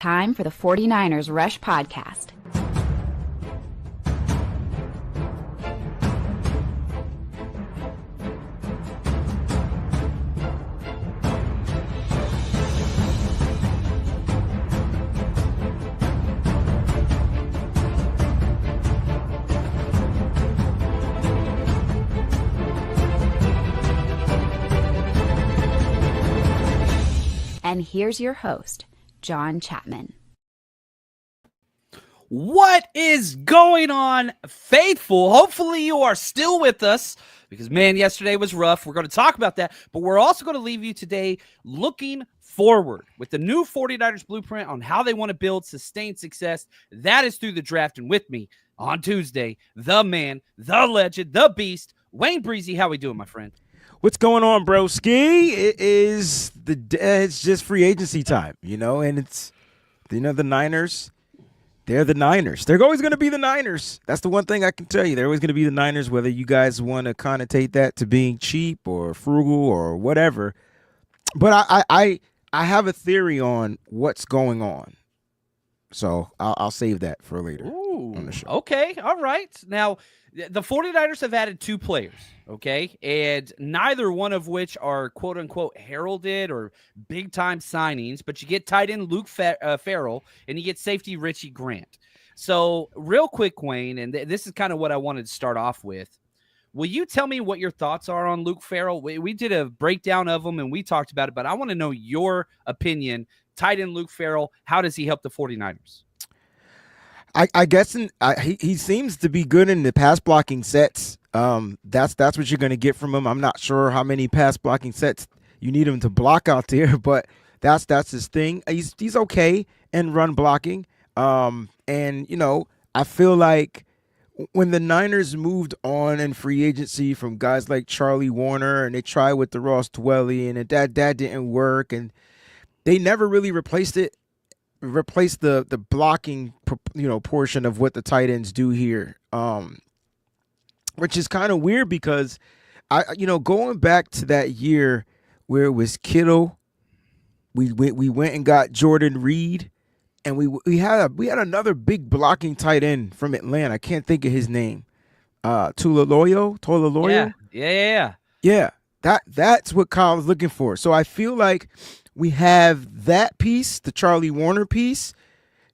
Time for the 49ers Rush Podcast. And here's your host, John Chapman. What is going on, faithful? Hopefully you are still with us because, man, yesterday was rough. We're going to talk about that, but we're also going to leave you today looking forward with the new 49ers blueprint on how they want to build sustained success. That is through the draft. And with me on Tuesday, the man, the legend, the beast, Wayne Breezy. How we doing, my friend? What's going on, broski? It's just free agency time, and it's, the Niners, they're the Niners. They're always going to be the Niners. That's the one thing I can tell you. They're always going to be the Niners, whether you guys want to connotate that to being cheap or frugal or whatever. But I have a theory on what's going on. So I'll save that for later on the show. Okay, all right. Now, the 49ers have added two players, okay? And neither one of which are quote-unquote heralded or big-time signings, but you get tight end Luke Farrell and you get safety Richie Grant. So real quick, Wayne, and this is kind of what I wanted to start off with. Will you tell me what your thoughts are on Luke Farrell? We did a breakdown of him and we talked about it, but I want to know your opinion. Tight end Luke Farrell, how does he help the 49ers? I guess he seems to be good in the pass blocking sets. That's what you're going to get from him. I'm not sure how many pass blocking sets you need him to block out there, but that's his thing. He's okay in run blocking. And I feel like when the Niners moved on in free agency from guys like Charlie Warner and they tried with the Ross Dwelly and that didn't work and they never really replaced the blocking portion of what the tight ends do here, which is kind of weird because going back to that year where it was Kittle, we went and got Jordan Reed, and we had another big blocking tight end from Atlanta. I can't think of his name. Tololoyo. Yeah. That's what Kyle was looking for. So I feel like we have that piece, the Charlie Warner piece.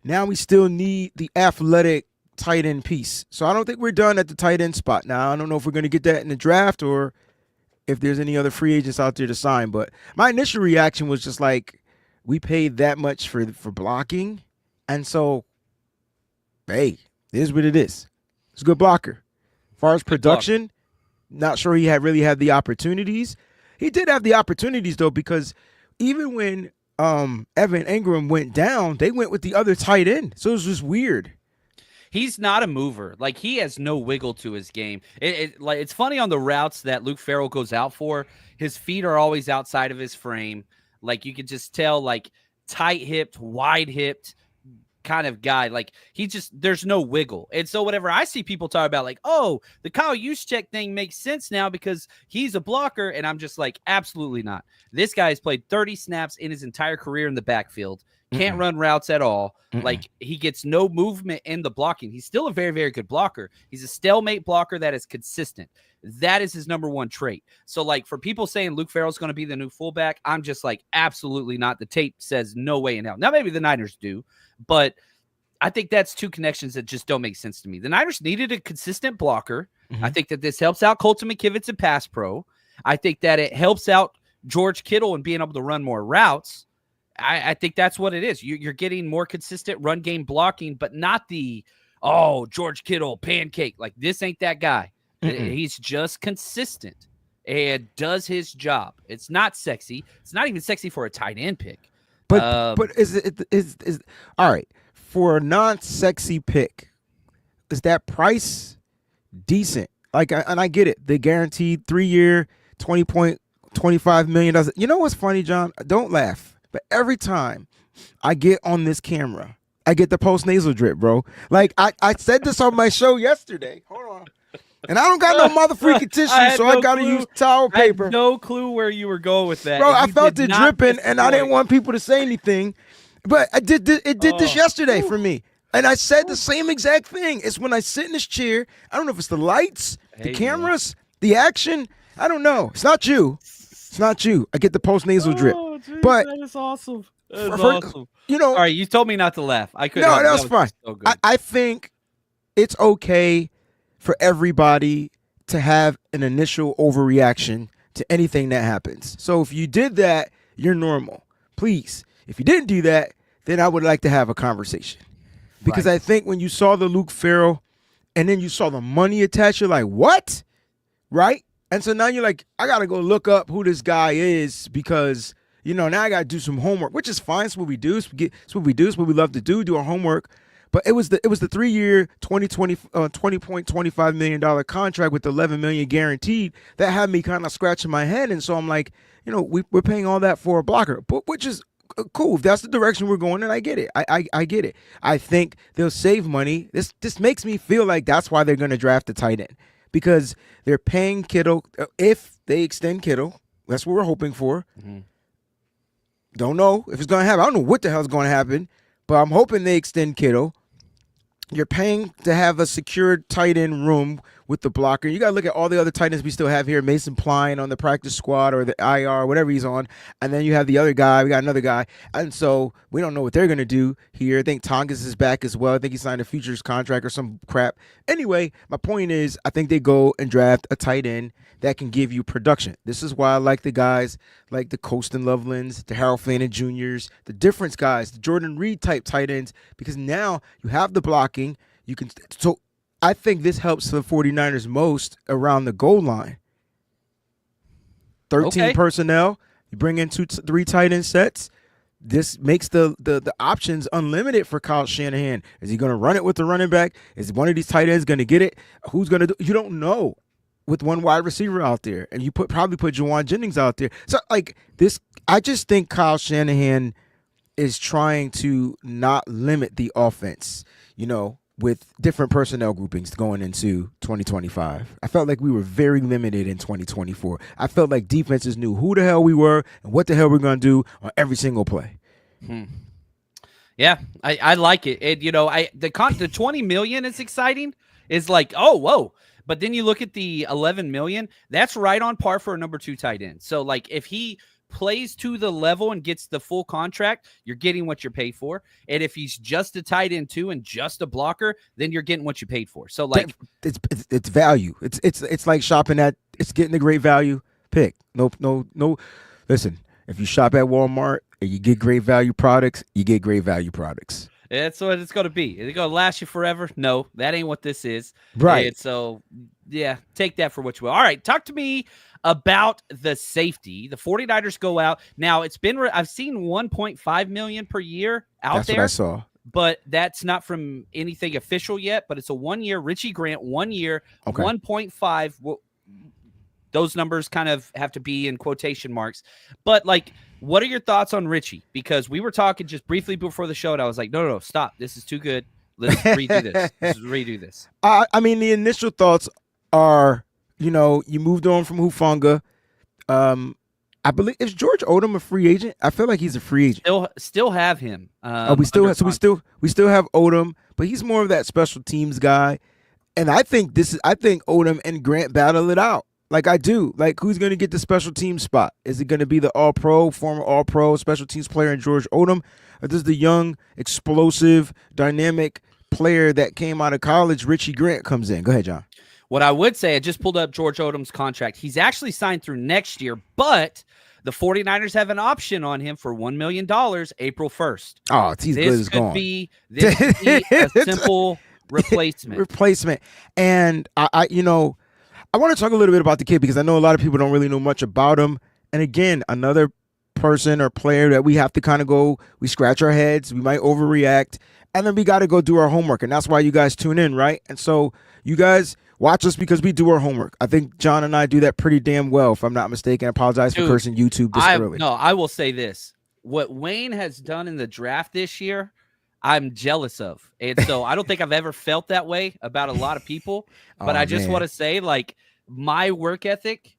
Now we still need the athletic tight end piece. So I don't think we're done at the tight end spot. Now, I don't know if we're going to get that in the draft or if there's any other free agents out there to sign. But my initial reaction was just like, we paid that much for blocking. And so, hey, it is what it is. It's a good blocker. As far as production, not sure he really had the opportunities. He did have the opportunities, though, because even when Evan Ingram went down, they went with the other tight end. So it was just weird. He's not a mover. Like, he has no wiggle to his game. It's funny on the routes that Luke Farrell goes out for. His feet are always outside of his frame. Like, you could just tell, like, tight-hipped, wide-hipped kind of guy. Like, there's no wiggle. And so whenever I see people talk about, like, oh, the Kyle Juszczyk thing makes sense now because he's a blocker, and I'm just like, absolutely not. This guy has played 30 snaps in his entire career in the backfield. Can't run routes at all. Like, he gets no movement in the blocking. He's still a very, very good blocker. He's a stalemate blocker that is consistent. That is his number one trait. So, like, for people saying Luke Farrell's going to be the new fullback, I'm just like, absolutely not. The tape says no way in hell. Now, maybe the Niners do, but I think that's two connections that just don't make sense to me. The Niners needed a consistent blocker. I think that this helps out Colton McKivitz in pass pro. I think that it helps out George Kittle in being able to run more routes. I think that's what it is. You're getting more consistent run game blocking, but not the, George Kittle pancake. Like, this ain't that guy. He's just consistent and does his job. It's not sexy. It's not even sexy for a tight end pick. But is all right, for a non-sexy pick, is that price decent? Like, and I get it. The guaranteed 3-year, $20.25 million. You know what's funny, John? Don't laugh. But every time I get on this camera, I get the post-nasal drip, bro. Like, I said this on my show yesterday. Hold on. And I don't got no motherfucking tissue, so I got to use towel paper. I had no clue where you were going with that. Bro, I felt it dripping, and I didn't want people to say anything. But it did this yesterday for me. And I said the same exact thing. It's when I sit in this chair. I don't know if it's the lights, the cameras, the action. I don't know. It's not you. It's not you. I get the post-nasal drip. Geez, but that is awesome. That is awesome. You know, all right, you told me not to laugh. I couldn't. No, that's fine. So I think it's okay for everybody to have an initial overreaction to anything that happens. So if you did that, you're normal. Please, if you didn't do that, then I would like to have a conversation. Because I think when you saw the Luke Farrell and then you saw the money attached, you're like, what? Right? And so now you're like, I got to go look up who this guy is because, now I got to do some homework, which is fine. It's what we do. It's what we love to do our homework. But it was the 3-year, $20.25 million contract with $11 million guaranteed that had me kind of scratching my head. And so I'm like, we're paying all that for a blocker, but which is cool. If that's the direction we're going, then I get it. I get it. I think they'll save money. This makes me feel like that's why they're going to draft a tight end because they're paying Kittle. If they extend Kittle, that's what we're hoping for. Mm-hmm. Don't know if it's going to happen. I don't know what the hell is going to happen, but I'm hoping they extend Kittle. You're paying to have a secured tight end room with the blocker. You got to look at all the other tight ends we still have here. Mason Pline on the practice squad or the IR, whatever he's on. And then you have the other guy. We got another guy. And so we don't know what they're going to do here. I think Tongas is back as well. I think he signed a futures contract or some crap. Anyway, my point is I think they go and draft a tight end that can give you production. This is why I like the guys like the Colston Lovelands, the Harold Fannin Jr.'s, the difference guys, the Jordan Reed type tight ends, because now you have the blocking. You can. So I think this helps the 49ers most around the goal line. 13 personnel. You bring in 3 tight end sets. This makes the options unlimited for Kyle Shanahan. Is he going to run it with the running back? Is one of these tight ends going to get it? Who's going to do? You don't know. With one wide receiver out there, and you probably put Juwan Jennings out there. So like this, I just think Kyle Shanahan is trying to not limit the offense, with different personnel groupings going into 2025. I felt like we were very limited in 2024. I felt like defenses knew who the hell we were and what the hell we're going to do on every single play. Yeah, I like it. And the $20 million is exciting. Is like, oh, whoa. But then you look at the $11 million, that's right on par for a number 2 tight end. So, like, if he plays to the level and gets the full contract, you're getting what you're paid for. And if he's just a tight end 2 and just a blocker, then you're getting what you paid for. So, like, it's value. It's like shopping at. It's getting a great value pick. No. Listen, if you shop at Walmart and you get great value products, you get great value products. That's what it's going to be. Is it going to last you forever? No, that ain't what this is. Right. And so, yeah, take that for what you will. All right, talk to me about the safety. The 49ers go out. Now, I've seen $1.5 million per year out there. That's what I saw. But that's not from anything official yet, but it's a 1-year. Richie Grant, 1 year, 1.5. Those numbers kind of have to be in quotation marks. But, like, what are your thoughts on Richie? Because we were talking just briefly before the show, and I was like, no, stop. This is too good. Let's redo this. I mean, the initial thoughts are, you moved on from Hufanga. I believe, is George Odom a free agent? I feel like he's a free agent. Still have him. We still have Odom, but he's more of that special teams guy. And I think Odom and Grant battle it out. Like I do. Like, who's going to get the special team spot? Is it going to be the all-pro, former all-pro special teams player in George Odom? Or does the young, explosive, dynamic player that came out of college, Richie Grant, comes in? Go ahead, John. What I would say, I just pulled up George Odom's contract. He's actually signed through next year, but the 49ers have an option on him for $1 million April 1st. Oh, he's good as gone. This could be a simple replacement. And, I want to talk a little bit about the kid because I know a lot of people don't really know much about him. And again, another person or player that we have to we scratch our heads, we might overreact, and then we got to go do our homework. And that's why you guys tune in, right? And so you guys watch us because we do our homework. I think John and I do that pretty damn well, if I'm not mistaken. I apologize for cursing YouTube this early. No, I will say this. What Wayne has done in the draft this year, I'm jealous of. And so I don't think I've ever felt that way about a lot of people. But I just want to say, like, my work ethic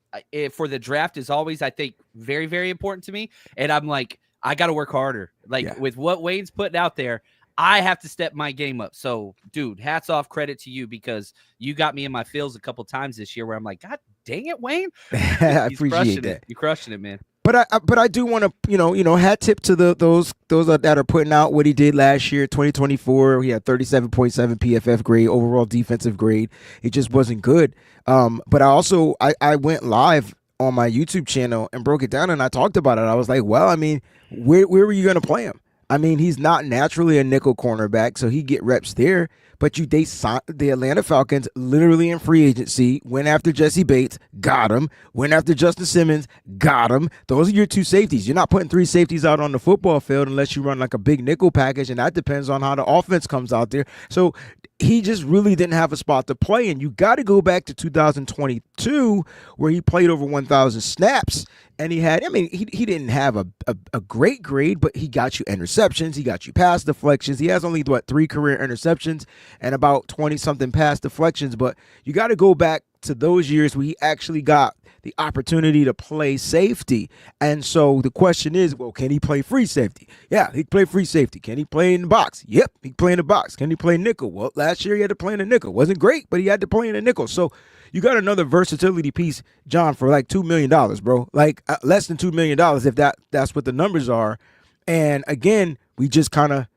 for the draft is always, I think, very, very important to me. And I'm like, I got to work harder. Like with what Wayne's putting out there, I have to step my game up. So, dude, hats off, credit to you, because you got me in my feels a couple times this year where I'm like, God dang it, Wayne. I appreciate that. You're crushing it, man. But I do want to hat tip to those that are putting out what he did last year, 2024. He had 37.7 PFF grade, overall defensive grade. It just wasn't good. But I went live on my YouTube channel and broke it down, and I talked about it. I was like, well, I mean, where were you going to play him? I mean, he's not naturally a nickel cornerback, so he get reps there. But the Atlanta Falcons literally in free agency went after Jesse Bates, got him. Went after Justin Simmons, got him. Those are your two safeties. You're not putting three safeties out on the football field unless you run like a big nickel package, and that depends on how the offense comes out there. So he just really didn't have a spot to play, and you got to go back to 2022 where he played over 1,000 snaps, and he didn't have a great grade, but he got you interceptions, he got you pass deflections. He has only 3 career interceptions and about 20-something pass deflections, but you got to go back to those years where he actually got the opportunity to play safety. And so the question is, well, can he play free safety? Yeah, he can play free safety. Can he play in the box? Yep, he can play in the box. Can he play nickel? Well, last year he had to play in the nickel. Wasn't great, but he had to play in the nickel. So you got another versatility piece, John, for like $2 million, bro. Like less than $2 million if that's what the numbers are. And again, we just kind of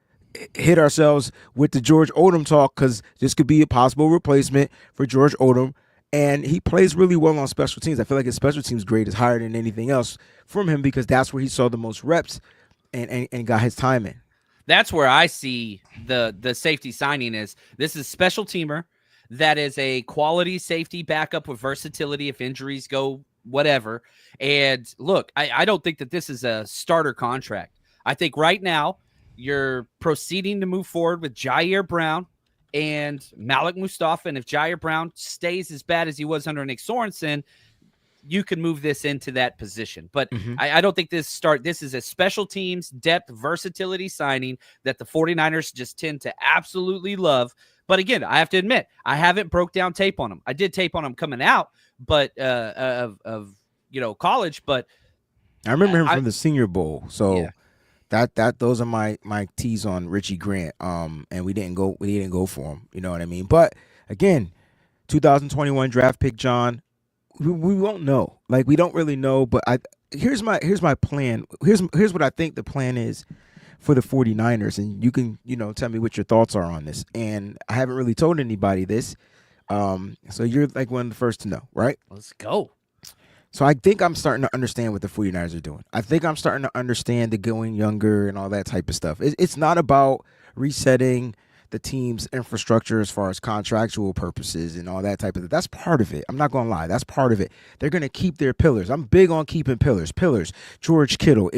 hit ourselves with the George Odom talk, because this could be a possible replacement for George Odom. And he plays really well on special teams. I feel like his special teams grade is higher than anything else from him, because that's where he saw the most reps and got his time in. That's where I see the safety signing is. This is special teamer that is a quality safety backup with versatility if injuries go whatever. And look, I don't think that this is a starter contract. I think right now you're proceeding to move forward with Jair Brown and Malik Mustafa. And if Jair Brown stays as bad as he was under Nick Sorensen, you can move this into that position. But I don't think this is a special teams depth versatility signing that the 49ers just tend to absolutely love. But again, I have to admit, I haven't broke down tape on him. I did tape on him coming out, but of college. But I remember him from the Senior Bowl. So yeah. That those are my teas on Richie Grant. And we didn't go for him. You know what I mean? But again, 2021 draft pick, John. We won't know. Like, we don't really know. But here's my plan. Here's what I think the plan is for the 49ers, and you can tell me what your thoughts are on this. And I haven't really told anybody this, so you're like one of the first to know, right? Let's go. So I think I'm starting to understand what the 49ers are doing. I think I'm starting to understand the going younger and all that type of stuff. It's not about resetting the team's infrastructure as far as contractual purposes and all that type of thing. That's part of it. I'm not going to lie. That's part of it. They're going to keep their pillars. I'm big on keeping pillars. George Kittle,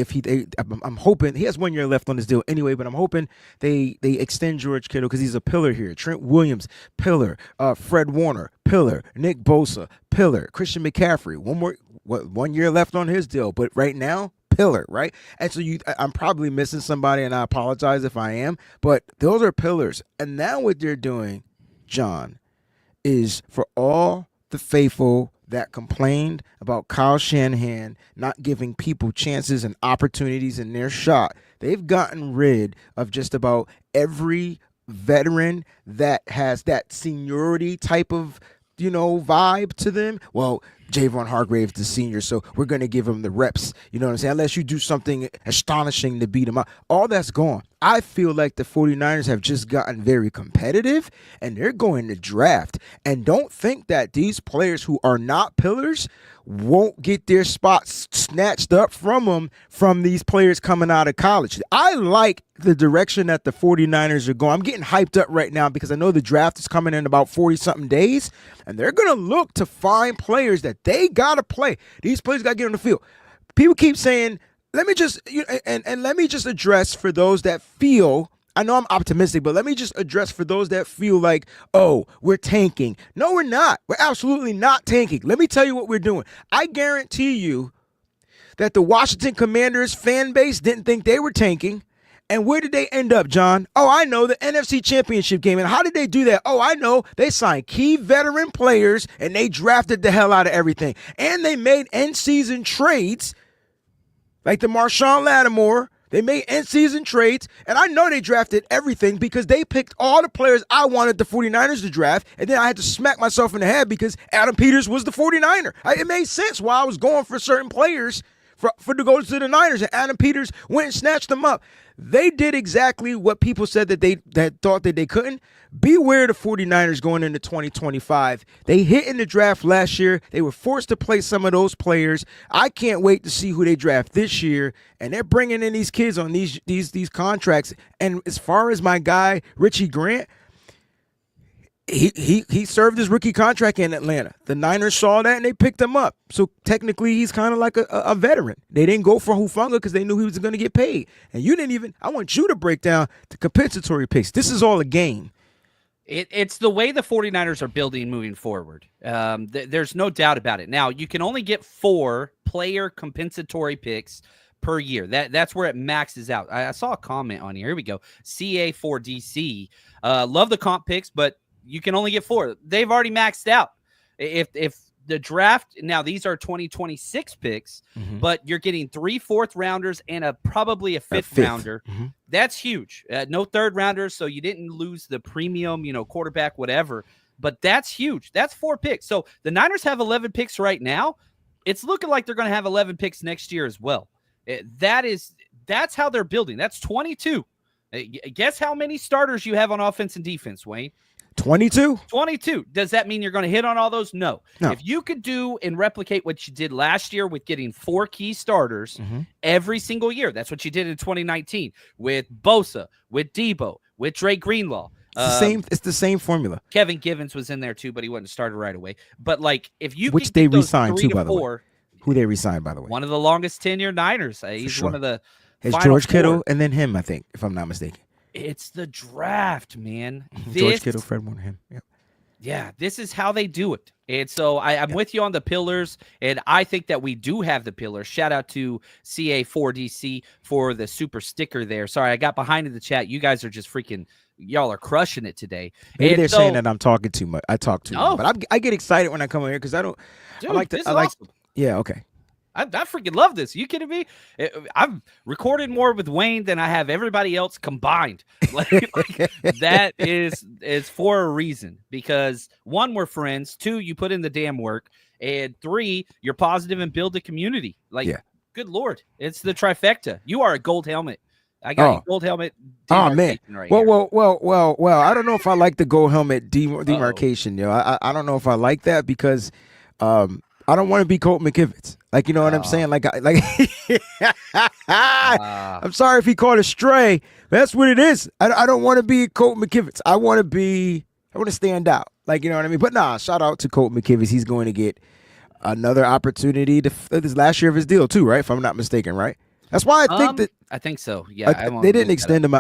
I'm hoping he has 1 year left on his deal anyway, but I'm hoping they extend George Kittle because he's a pillar here. Trent Williams, pillar. Fred Warner, pillar. Nick Bosa, pillar. Christian McCaffrey, 1 year left on his deal, but right now, pillar, right? And so I'm probably missing somebody, and I apologize if I am, but those are pillars. And now what they're doing, John, is for all the faithful that complained about Kyle Shanahan not giving people chances and opportunities in their shot, they've gotten rid of just about every veteran that has that seniority type of vibe to them. Well, Javon Hargrave's the senior, so we're going to give him the reps. You know what I'm saying? Unless you do something astonishing to beat him out. All that's gone. I feel like the 49ers have just gotten very competitive, and they're going to draft. And don't think that these players who are not pillars won't get their spots snatched up from them from these players coming out of college. I like the direction that the 49ers are going. I'm getting hyped up right now because I know the draft is coming in about 40-something days, and they're going to look to find players that they got to play. These players got to get on the field. People keep saying, let me just address for those that feel, I know I'm optimistic, but let me just address for those that feel like, oh, we're tanking. No, we're not. We're absolutely not tanking. Let me tell you what we're doing. I guarantee you that the Washington Commanders fan base didn't think they were tanking. And where did they end up, John? Oh, I know, the NFC Championship game. And how did they do that? Oh, I know. They signed key veteran players, and they drafted the hell out of everything. And they made end-season trades like the Marshawn Lattimore They made in-season trades, and I know they drafted everything because they picked all the players I wanted the 49ers to draft, and then I had to smack myself in the head because Adam Peters was the 49er. It made sense why I was going for certain players for to go to the Niners, and Adam Peters went and snatched them up. They did exactly what people said that thought that they couldn't. Beware the 49ers going into 2025. They hit in the draft last year. They were forced to play some of those players. I can't wait to see who they draft this year. And they're bringing in these kids on these contracts. And as far as my guy Richie Grant, he served his rookie contract in Atlanta. The Niners saw that and they picked him up. So technically he's kind of like a veteran. They didn't go for Hufanga because they knew he was going to get paid. And you didn't even, I want you to break down the compensatory picks. This is all a game. It's the way the 49ers are building moving forward. There's no doubt about it. Now, you can only get 4 player compensatory picks per year. That's where it maxes out. I saw a comment on here. Here we go. CA4DC. Love the comp picks, but you can only get 4. They've already maxed out. If the draft, now these are 2026 picks, but you're getting 3 4th-rounders and probably a 5th rounder. That's huge. No 3rd rounders, so you didn't lose the premium, quarterback, whatever. But that's huge. That's 4 picks. So the Niners have 11 picks right now. It's looking like they're going to have 11 picks next year as well. That's how they're building. That's 22. Guess how many starters you have on offense and defense, Wayne? 22? 22. Does that mean you're going to hit on all those? No. If you could do and replicate what you did last year with getting 4 key starters every single year, that's what you did in 2019 with Bosa, with Debo, with Dre Greenlaw. It's the same formula. Kevin Givens was in there too, but he wasn't started right away. But if you which they re-signed too, by the way. Who they re-signed, by the way? One of the longest tenure Niners. He's one of the. It's George Kittle and then him, I think, if I'm not mistaken. It's the draft, man. George Kittle, Fred Warner, him. Yep. Yeah, this is how they do it. And so I'm with you on the pillars, and I think that we do have the pillars. Shout out to CA4DC for the super sticker there. Sorry, I got behind in the chat. You guys are just y'all are crushing it today. Maybe they're saying that I'm talking too much. I talk too much. But I get excited when I come in here because I don't. Dude, awesome. Yeah, okay. I freaking love this. You kidding me? I've recorded more with Wayne than I have everybody else combined. That is for a reason, because 1, we're friends. 2, you put in the damn work, and 3, you're positive and build a community. Good Lord, it's the trifecta. You are a gold helmet. I got a gold helmet. Oh man! Right well. I don't know if I like the gold helmet demarcation. I don't know if I like that because I don't want to be Colt McKivitz. Like, you know what I'm saying? I'm sorry if he caught a stray. But that's what it is. I don't want to be Colt McKivitz. I want to stand out. Like, you know what I mean? But shout out to Colt McKivitz. He's going to get another opportunity this last year of his deal too, right? If I'm not mistaken, right? That's why I think that. I think so. Yeah. They didn't extend him.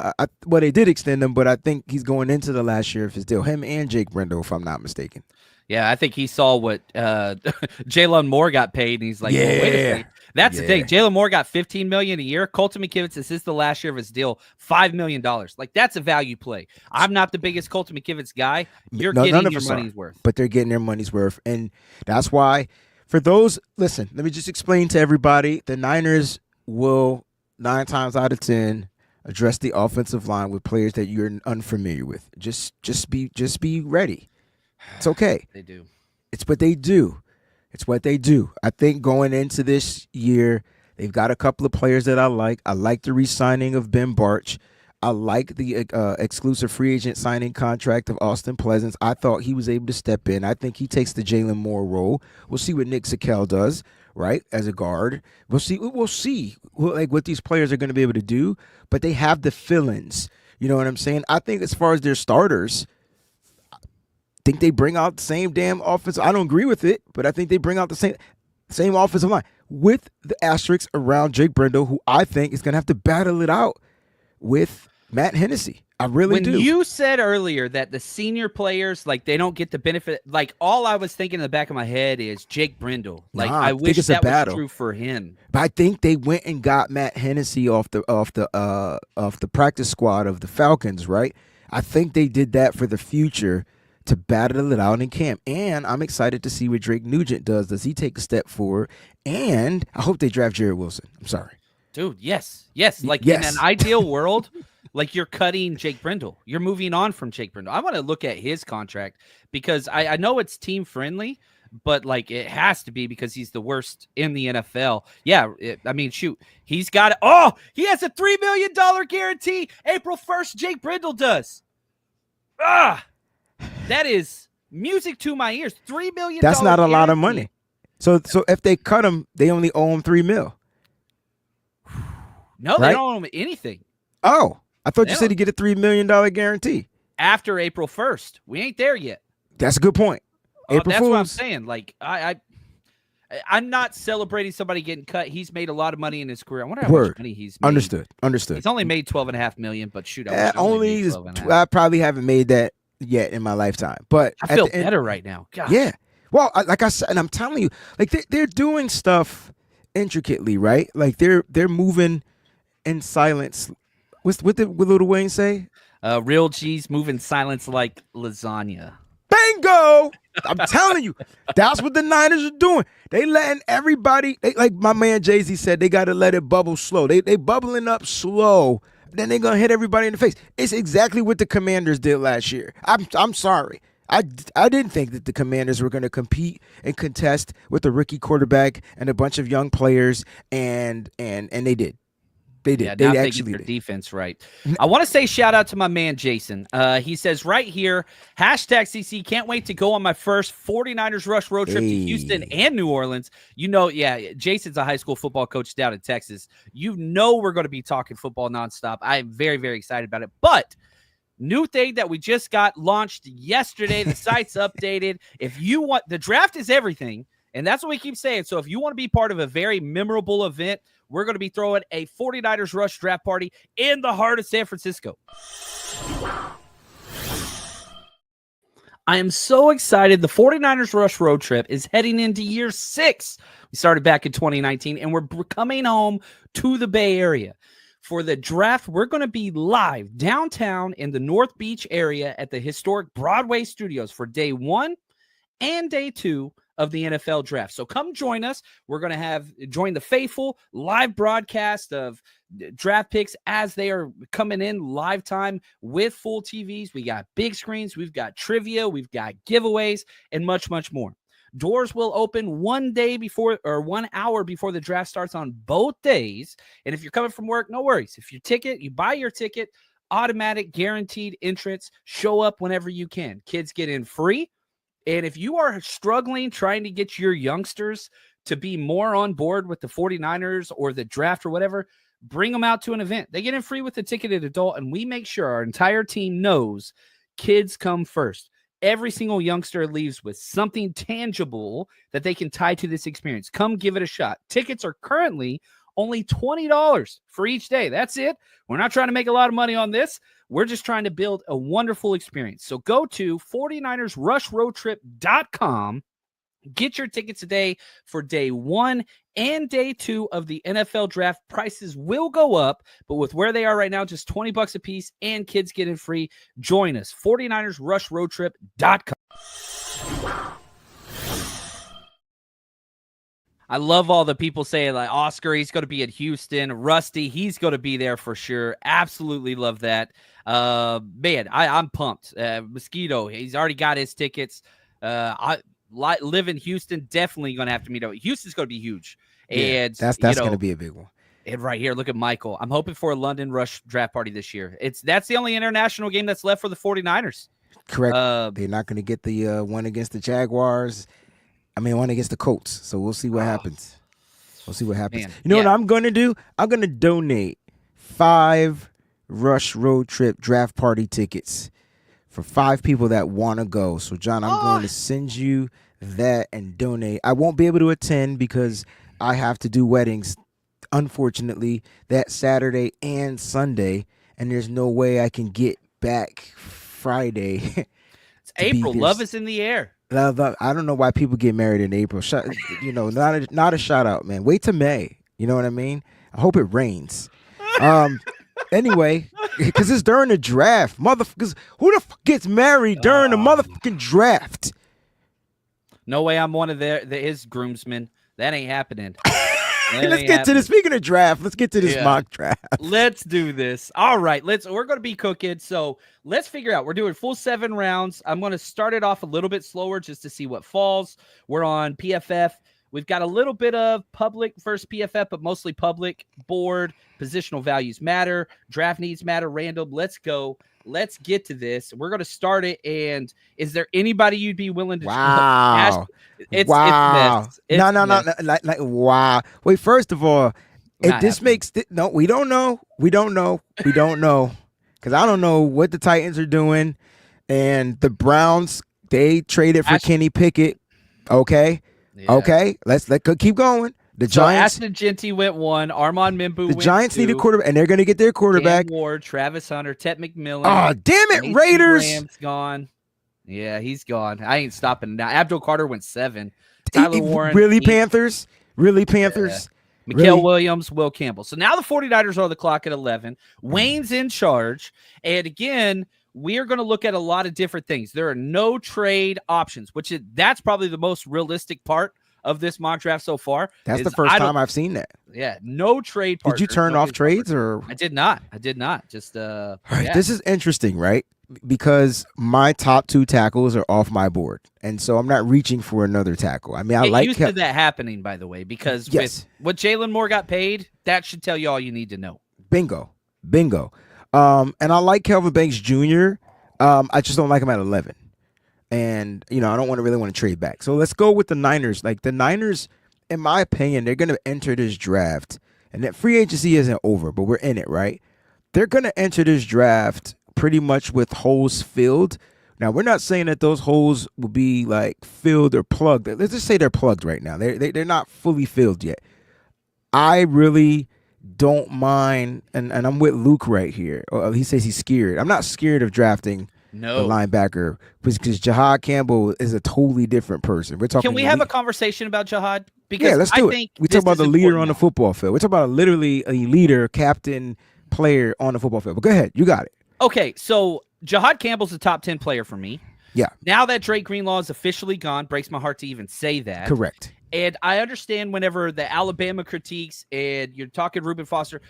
They did extend him, but I think he's going into the last year of his deal. Him and Jake Brendel, if I'm not mistaken. Yeah, I think he saw what Jalen Moore got paid, and he's like, wait a second. That's the thing. Jalen Moore got $15 million a year. Colton McKivitz, this is the last year of his deal, $5 million. That's a value play. I'm not the biggest Colton McKivitz guy. You're getting your money's worth. But they're getting their money's worth. And that's why, for those, listen, let me just explain to everybody, the Niners will 9 times out of 10 address the offensive line with players that you're unfamiliar with. Just be ready. It's okay. They do. It's what they do. It's what they do. I think going into this year, they've got a couple of players that I like. I like the re-signing of Ben Barch. I like the exclusive free agent signing contract of Austin Pleasance. I thought he was able to step in. I think he takes the Jalen Moore role. We'll see what Nick Sakel does, right, as a guard. We'll see what these players are going to be able to do. But they have the fill-ins. You know what I'm saying? I think as far as their starters, think they bring out the same damn offense. I don't agree with it, but I think they bring out the same offensive line with the asterisk around Jake Brendel, who I think is going to have to battle it out with Matt Hennessy. I really do. When you said earlier that the senior players, they don't get the benefit, all I was thinking in the back of my head is Jake Brendel. I wish that was true for him. But I think they went and got Matt Hennessy off the practice squad of the Falcons, right? I think they did that for the future, to battle it out in camp. And I'm excited to see what Drake Nugent does. Does he take a step forward? And I hope they draft Jared Wilson. I'm sorry. Dude, yes. Like Yes. in an ideal world, like you're cutting Jake Brindle. You're moving on from Jake Brindle. I want to look at his contract because I know it's team friendly, but like it has to be because he's the worst in the NFL. Yeah, I mean, shoot, he's got it. Oh, he has a $3 million guarantee. April 1st, Jake Brindle does. That is music to my ears. $3 million. That's not a guarantee. lot of money. So if they cut him, they only owe him $3 million. No, right? They don't owe him anything. Oh, I thought you said he get a $3 million guarantee after April 1st. We ain't there yet. That's a good point. April Fools. What I'm saying. Like I'm not celebrating somebody getting cut. He's made a lot of money in his career. I wonder how much money he's made. Understood. He's only made $12.5 million, but shoot, I probably haven't made that yet in my lifetime. But I feel better right now. Gosh. Yeah. Well, like I said, and I'm telling you, like they're doing stuff intricately, right? Like they're moving in silence. What did Lil Wayne say? Real G's move in silence like lasagna. Bingo! I'm telling you, that's what the Niners are doing. They letting everybody, like my man Jay-Z said, they got to let it bubble slow. They bubbling up slow, then they're going to hit everybody in the face. It's exactly what the Commanders did last year. I'm sorry. I didn't think that the Commanders were going to compete and contest with a rookie quarterback and a bunch of young players, and they did. They did. Yeah, they now actually their did. Defense right. I want to say shout out to my man Jason. He says right here, #CC, can't wait to go on my first 49ers Rush road trip to Houston and New Orleans. You know, yeah, Jason's a high school football coach down in Texas. You know we're going to be talking football nonstop. I am very, very excited about it. But new thing that we just got launched yesterday, the site's updated. If you want, the draft is everything, and that's what we keep saying. So if you want to be part of a very memorable event, we're going to be throwing a 49ers Rush draft party in the heart of San Francisco. I am so excited. The 49ers Rush road trip is heading into year 6. We started back in 2019, and we're coming home to the Bay Area. For the draft, we're going to be live downtown in the North Beach area at the historic Broadway Studios for day 1 and day 2 of the NFL draft. So come join us. We're going to join the faithful live broadcast of draft picks as they are coming in live time with full TVs. We got big screens. We've got trivia. We've got giveaways and much, much more. Doors will open 1 hour before the draft starts on both days. And if you're coming from work, no worries. If you buy your ticket, automatic guaranteed entrance, show up whenever you can. Kids get in free. And if you are struggling trying to get your youngsters to be more on board with the 49ers or the draft or whatever, bring them out to an event. They get in free with the ticketed adult, and we make sure our entire team knows kids come first. Every single youngster leaves with something tangible that they can tie to this experience. Come give it a shot. Tickets are currently only $20 for each day. That's it. We're not trying to make a lot of money on this. We're just trying to build a wonderful experience. So go to 49ersrushroadtrip.com. Get your tickets today for day 1 and day 2 of the NFL draft. Prices will go up, but with where they are right now, just $20 a piece and kids get in free. Join us, 49ersrushroadtrip.com. I love all the people saying like Oscar, he's going to be at Houston. Rusty, he's going to be there for sure. Absolutely love that. Man, I'm pumped. Mosquito, he's already got his tickets. I live in Houston. Definitely going to have to meet up. Houston's going to be huge. Yeah, and that's going to be a big one. And right here, look at Michael. I'm hoping for a London Rush draft party this year. That's the only international game that's left for the 49ers. Correct. They're not going to get the one against the Jaguars. One against the Colts. So we'll see what happens. We'll see what happens. Man, you know what I'm going to do? I'm going to donate 5 Rush road trip draft party tickets for 5 people that want to go. So, John, I'm going to send you that and donate. I won't be able to attend because I have to do weddings, unfortunately, that Saturday and Sunday, and there's no way I can get back Friday. It's April. Love is in the air. I don't know why people get married in April. Not a shout out, man. Wait till May. You know what I mean? I hope it rains. Anyway, because it's during the draft, motherfuckers. Who the fuck gets married during the motherfucking draft? No way. I'm one of his groomsmen. That ain't happening. Let's get to this. Speaking of draft, let's get to this mock draft. Let's do this. All right, we're going to be cooking. So let's figure out. We're doing full 7 rounds. I'm going to start it off a little bit slower just to see what falls. We're on PFF. We've got a little bit of public versus PFF, but mostly public. Board, positional values matter, draft needs matter, random. Let's go. Let's get to this. We're going to start it. And is there anybody you'd be willing to? Wow. It's wow. It's no. Like, wow. Wait, first of all, this makes no. We don't know. Because I don't know what the Titans are doing, and the Browns, they traded for Kenny Pickett. Okay. Yeah. Okay. Let's keep going. The Giants. Ashton Genty went 1. Armand Mimbu. The Giants need a quarterback, and they're going to get their quarterback. Dan Ward, Travis Hunter, Ted McMillan. Oh, damn it, Raiders! Graham's gone. Yeah, he's gone. I ain't stopping now. Abdul Carter went 7. Tyler Warren. Really, 8. Panthers? Really, Panthers? Yeah. Mikael Williams, Will Campbell. So now the 49ers are on the clock at 11. Wayne's in charge. And again, we are going to look at a lot of different things. There are no trade options, that's probably the most realistic part of this mock draft so far. That's the first time I've seen that. Yeah, no trade partners. Did you turn off trades or? I did not. Just all right, this is interesting, right? Because my top 2 tackles are off my board, and so I'm not reaching for another tackle. I mean, I like used to that happening, by the way, because with what Jalen Moore got paid, that should tell you all you need to know. Bingo. And I like Kelvin Banks Jr. I just don't like him at 11. And, I don't really want to trade back. So let's go with the Niners. Like, the Niners, in my opinion, they're going to enter this draft. And that free agency isn't over, but we're in it, right? They're going to enter this draft pretty much with holes filled. Now, we're not saying that those holes will be, like, filled or plugged. Let's just say they're plugged right now. They're not fully filled yet. I really don't mind, and I'm with Luke right here. He says he's scared. I'm not scared of drafting a linebacker because Jahad Campbell is a totally different person. We're talking. Can we have a conversation about Jahad? Because let's do it. We talk about the leader on the football field. We're talking about literally a leader, captain, player on the football field. But go ahead, you got it. Okay, so Jahad Campbell's a top 10 player for me. Yeah. Now that Drake Greenlaw is officially gone, breaks my heart to even say that. Correct. And I understand whenever the Alabama critiques and you're talking Reuben Foster,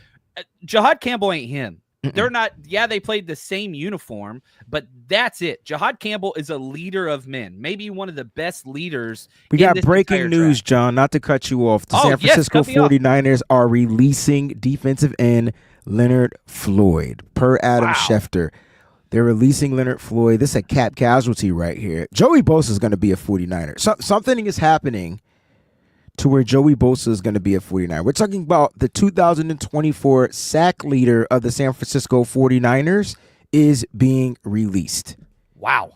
Jahad Campbell ain't him. They're not. Yeah, they played the same uniform, but that's it. Jahad Campbell is a leader of men, maybe one of the best leaders. We got breaking news, John, not to cut you off. The San Francisco 49ers are releasing defensive end Leonard Floyd, per Adam Schefter. They're releasing Leonard Floyd. This is a cap casualty right here. Joey Bosa is going to be a 49er. Something is happening to where Joey Bosa is going to be a 49er. We're talking about the 2024 sack leader of the San Francisco 49ers is being released. Wow.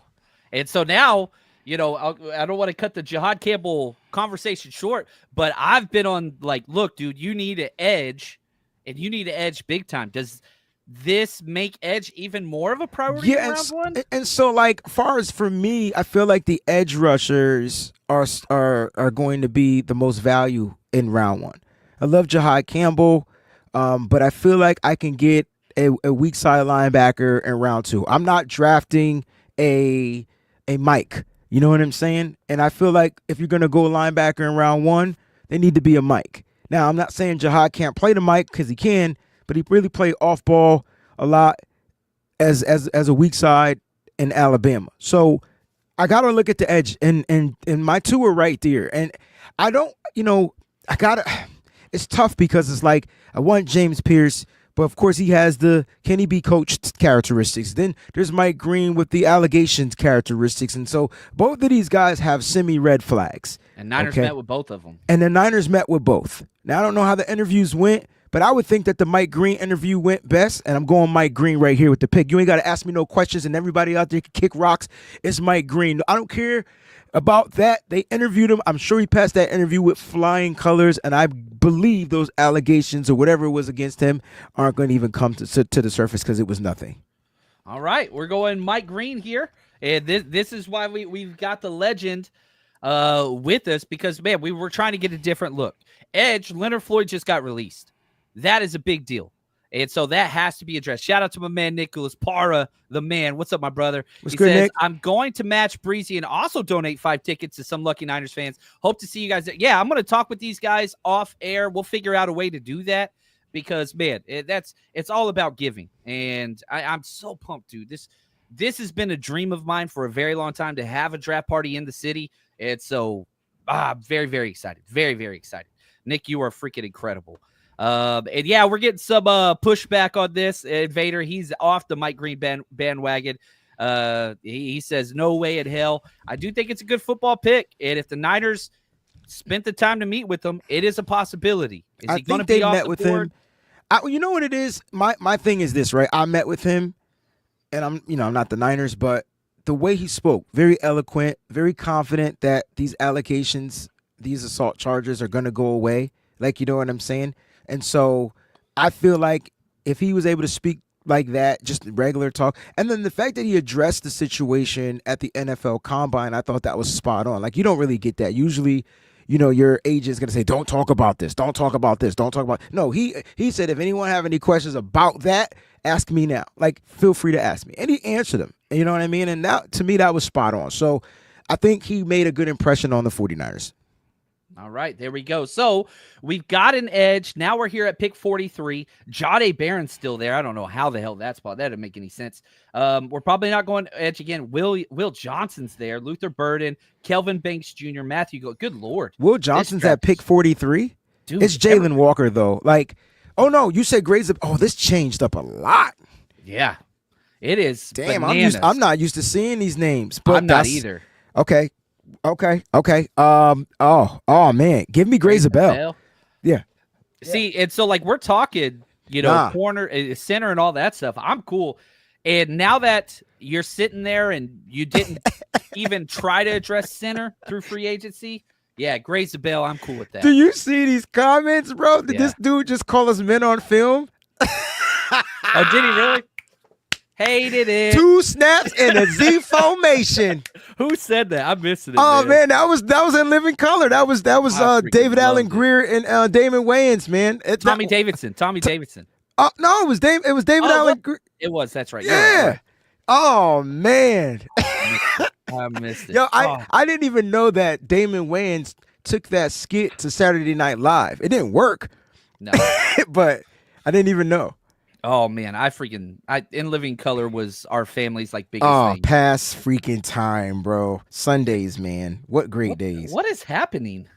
And so now, I don't want to cut the Jahad Campbell conversation short, but I've been on look, dude, you need an edge, and you need an edge big time. Does this make edge even more of a priority in round 1? And so, far as for me, I feel like the edge rushers are going to be the most value in round 1. I love Jahad Campbell, but I feel like I can get a weak side linebacker in round 2. I'm not drafting a Mike. You know what I'm saying? And I feel like if you're going to go linebacker in round 1, they need to be a Mike. Now, I'm not saying Jahad can't play the Mike because he can, but he really played off ball a lot as a weak side in Alabama. So I got to look at the edge, and my 2 are right there. And I don't, it's tough because it's like I want James Pierce, but of course he has the can he be coached characteristics. Then there's Mike Green with the allegations characteristics. And so both of these guys have semi-red flags. And Niners met with both of them. And the Niners met with both. Now, I don't know how the interviews went, but I would think that the Mike Green interview went best, and I'm going Mike Green right here with the pick. You ain't got to ask me no questions, and everybody out there can kick rocks. It's Mike Green. I don't care about that. They interviewed him. I'm sure he passed that interview with flying colors, and I believe those allegations or whatever was against him aren't going to even come to the surface because it was nothing. All right, we're going Mike Green here, and this is why we've got the legend with us because, man, we were trying to get a different look. Edge, Leonard Floyd just got released. That is a big deal. And so that has to be addressed. Shout out to my man, Nicholas Parra, the man. What's up, my brother? What's he good, says, Nick? I'm going to match Breezy and also donate 5 tickets to some Lucky Niners fans. Hope to see you guys. Yeah, I'm going to talk with these guys off air. We'll figure out a way to do that because, man, it's all about giving. And I'm so pumped, dude. This has been a dream of mine for a very long time to have a draft party in the city. And so very, very excited. Very, very excited. Nick, you are freaking incredible. And yeah, we're getting some pushback on this. Vader, he's off the Mike Green bandwagon. He says, no way in hell. I do think it's a good football pick. And if the Niners spent the time to meet with him, it is a possibility. Is he going to be off the board? You know what it is? My thing is this, right? I met with him, and I'm not the Niners, but the way he spoke, very eloquent, very confident that these allegations, these assault charges are going to go away. Like, you know what I'm saying? And so I feel like if he was able to speak like that, just regular talk, and then the fact that he addressed the situation at the NFL Combine, I thought that was spot on. Like, you don't really get that. Usually, your agent's going to say, don't talk about this. Don't talk about this. Don't talk about. No, he said, if anyone have any questions about that, ask me now. Like, feel free to ask me. And he answered them. You know what I mean? And that, to me, that was spot on. So I think he made a good impression on the 49ers. All right, there we go. So we've got an edge. Now we're here at pick 43. Jahdae Barron's still there. I don't know how the hell that spot. That didn't make any sense. We're probably not going edge again. Will Johnson's there. Luther Burden, Kelvin Banks Jr., Matthew Go. Good Lord. Will Johnson's at pick 43? Dude, it's Jalen Walker, though. Like, oh, no, you said grades up. Oh, this changed up a lot. Yeah, it is. Damn, I'm not used to seeing these names. But I'm not either. Okay. Oh man, give me Grace Bell. Yeah. See, and so like we're talking, corner, center, and all that stuff. I'm cool. And now that you're sitting there and you didn't even try to address center through free agency, yeah, Grace Bell, I'm cool with that. Do you see these comments, bro? Did this dude just call us men on film? Oh, did he really? Hated it. 2 snaps and a Z formation. Who said that? I'm missing it. Oh man, that was in living color. That was David Allen Greer and Damon Wayans, man. Tommy Davidson. No, it was David Allen Greer. It was. That's right. Yeah. Right. Oh man. I missed it. Yo, I didn't even know that Damon Wayans took that skit to Saturday Night Live. It didn't work. No. But I didn't even know. Oh man, In Living Color was our family's like biggest thing. Oh, past freaking time, bro. Sundays, man. What great days. What is happening?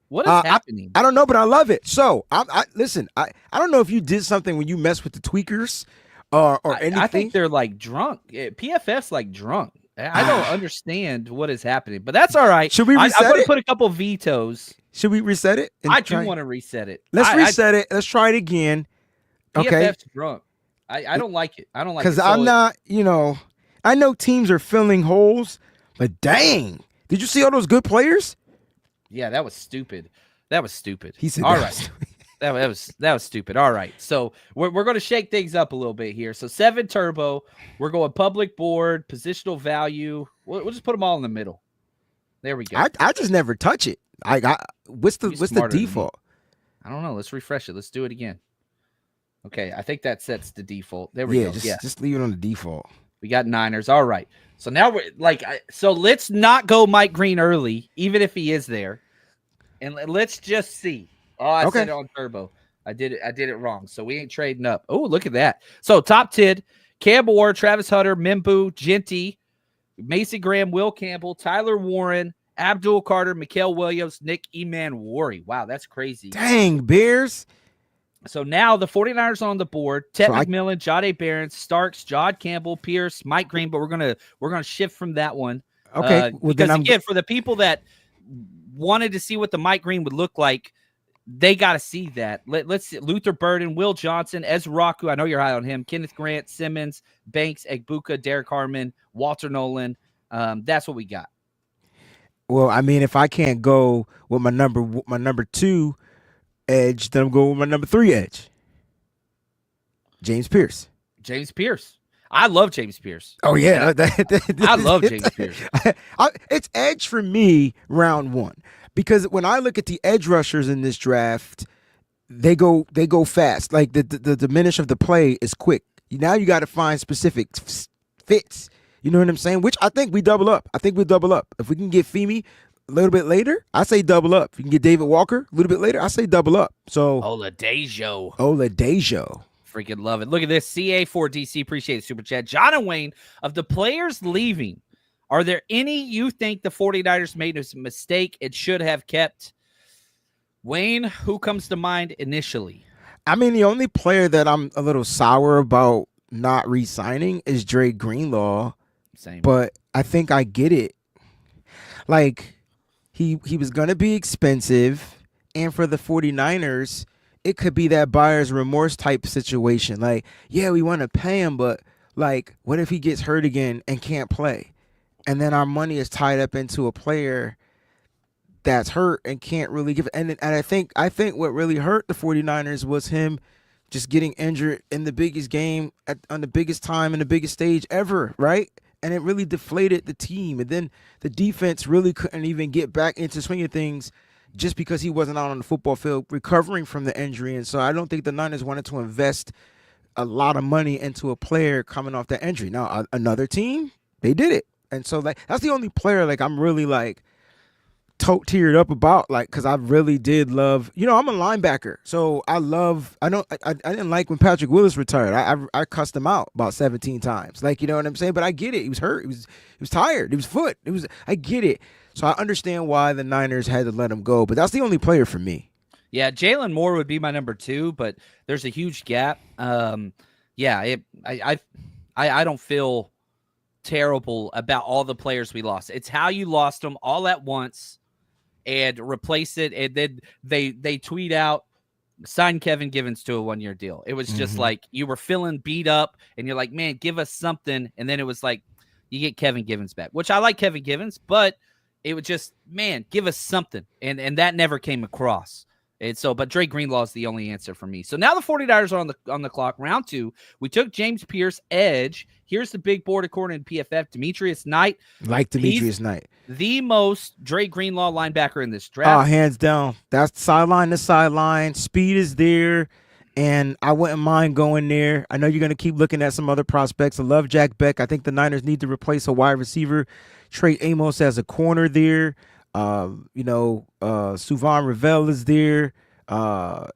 What is happening? I don't know, but I love it. So listen, I don't know if you did something when you messed with the tweakers or anything. I think they're like drunk. PFF's like drunk. I don't understand what is happening, but that's all right. Should we reset I'm going it? to put a couple vetoes. Should we reset it? I do want to reset it. Let's reset it. Let's try it again. Okay. PFF's drunk. I don't like it. I don't like it. Because I'm not, I know teams are filling holes, but dang. Did you see all those good players? Yeah, that was stupid. He said, all right. That was stupid. All right. So we're going to shake things up a little bit here. So 7 turbo. We're going public board, positional value. We'll just put them all in the middle. There we go. I just never touch it. What's the default? I don't know. Let's refresh it. Let's do it again. Okay, I think that sets the default. There we go. Just leave it on the default. We got Niners. All right. So now we're like, so let's not go Mike Green early, even if he is there, and let's just see. Oh, I said it on turbo. I did it wrong. So we ain't trading up. Oh, look at that. So top 10: Cam Ward, Travis Hunter, Mimbu, Genty, Mason Graham, Will Campbell, Tyler Warren, Abdul Carter, Mikael Williams, Nick Emanwari. Wow, that's crazy. Dang, Bears. So now the 49ers on the board. Ted McMillan, Jahdae Barron, Starks, Jod Campbell, Pierce, Mike Green, but we're gonna shift from that one. Okay. Because again, for the people that wanted to see what the Mike Green would look like, they got to see that. Let's see. Luther Burden, Will Johnson, Ezra Raku. I know you're high on him. Kenneth Grant, Simmons, Banks, Egbuka, Derek Harmon, Walter Nolan. That's what we got. Well, I mean, if I can't go with my number 2 edge, then I'm going with my number 3 edge. James Pierce. I love James Pierce. Oh yeah, I love James Pierce. It's edge for me round 1 because when I look at the edge rushers in this draft, they go fast. Like the diminish of the play is quick. Now you got to find specific fits. You know what I'm saying? Which I think we double up. If we can get Femi a little bit later, I say double up. If you can get David Walker a little bit later, I say double up. So Oladejo. Freaking love it. Look at this. CA4DC, appreciate it. Super chat. John and Wayne, of the players leaving, are there any you think the 49ers made a mistake it should have kept? Wayne, who comes to mind initially? I mean, the only player that I'm a little sour about not re-signing is Dre Greenlaw. Same. But I think I get it. Like, he was going to be expensive, and for the 49ers, it could be that buyer's remorse type situation. Like, yeah, we want to pay him, but, like, what if he gets hurt again and can't play? And then our money is tied up into a player that's hurt and can't really give it. And I think what really hurt the 49ers was him just getting injured in the biggest game on the biggest time and the biggest stage ever, right? And it really deflated the team. And then the defense really couldn't even get back into swinging things just because he wasn't out on the football field recovering from the injury. And so I don't think the Niners wanted to invest a lot of money into a player coming off that injury. Now, another team, they did it. And so like that's the only player like I'm really like teared up about, like, because I really did love, I'm a linebacker, so I didn't like when Patrick Willis retired. I cussed him out about 17 times, like, you know what I'm saying? But I get it. He was hurt. He was tired. I get it. So I understand why the Niners had to let him go, but that's the only player for me. Yeah, Jalen Moore would be my number 2, but there's a huge gap. I don't feel terrible about all the players we lost. It's how you lost them all at once and replace it. And then they tweet out, sign Kevin Givens to a 1-year deal. It was just like you were feeling beat up and you're like, man, give us something. And then it was like, you get Kevin Givens back, which I like Kevin Givens, but it was just, man, give us something. And that never came across. And so, but Dre Greenlaw is the only answer for me. So now the 49ers are on the clock. Round 2, we took James Pierce, edge. Here's the big board according to PFF. Demetrius Knight. Like Demetrius Knight. The most Dre Greenlaw linebacker in this draft. Oh, hands down. That's sideline to sideline. Speed is there, and I wouldn't mind going there. I know you're going to keep looking at some other prospects. I love Jack Beck. I think the Niners need to replace a wide receiver. Trey Amos as a corner there. Suvan Ravel is there.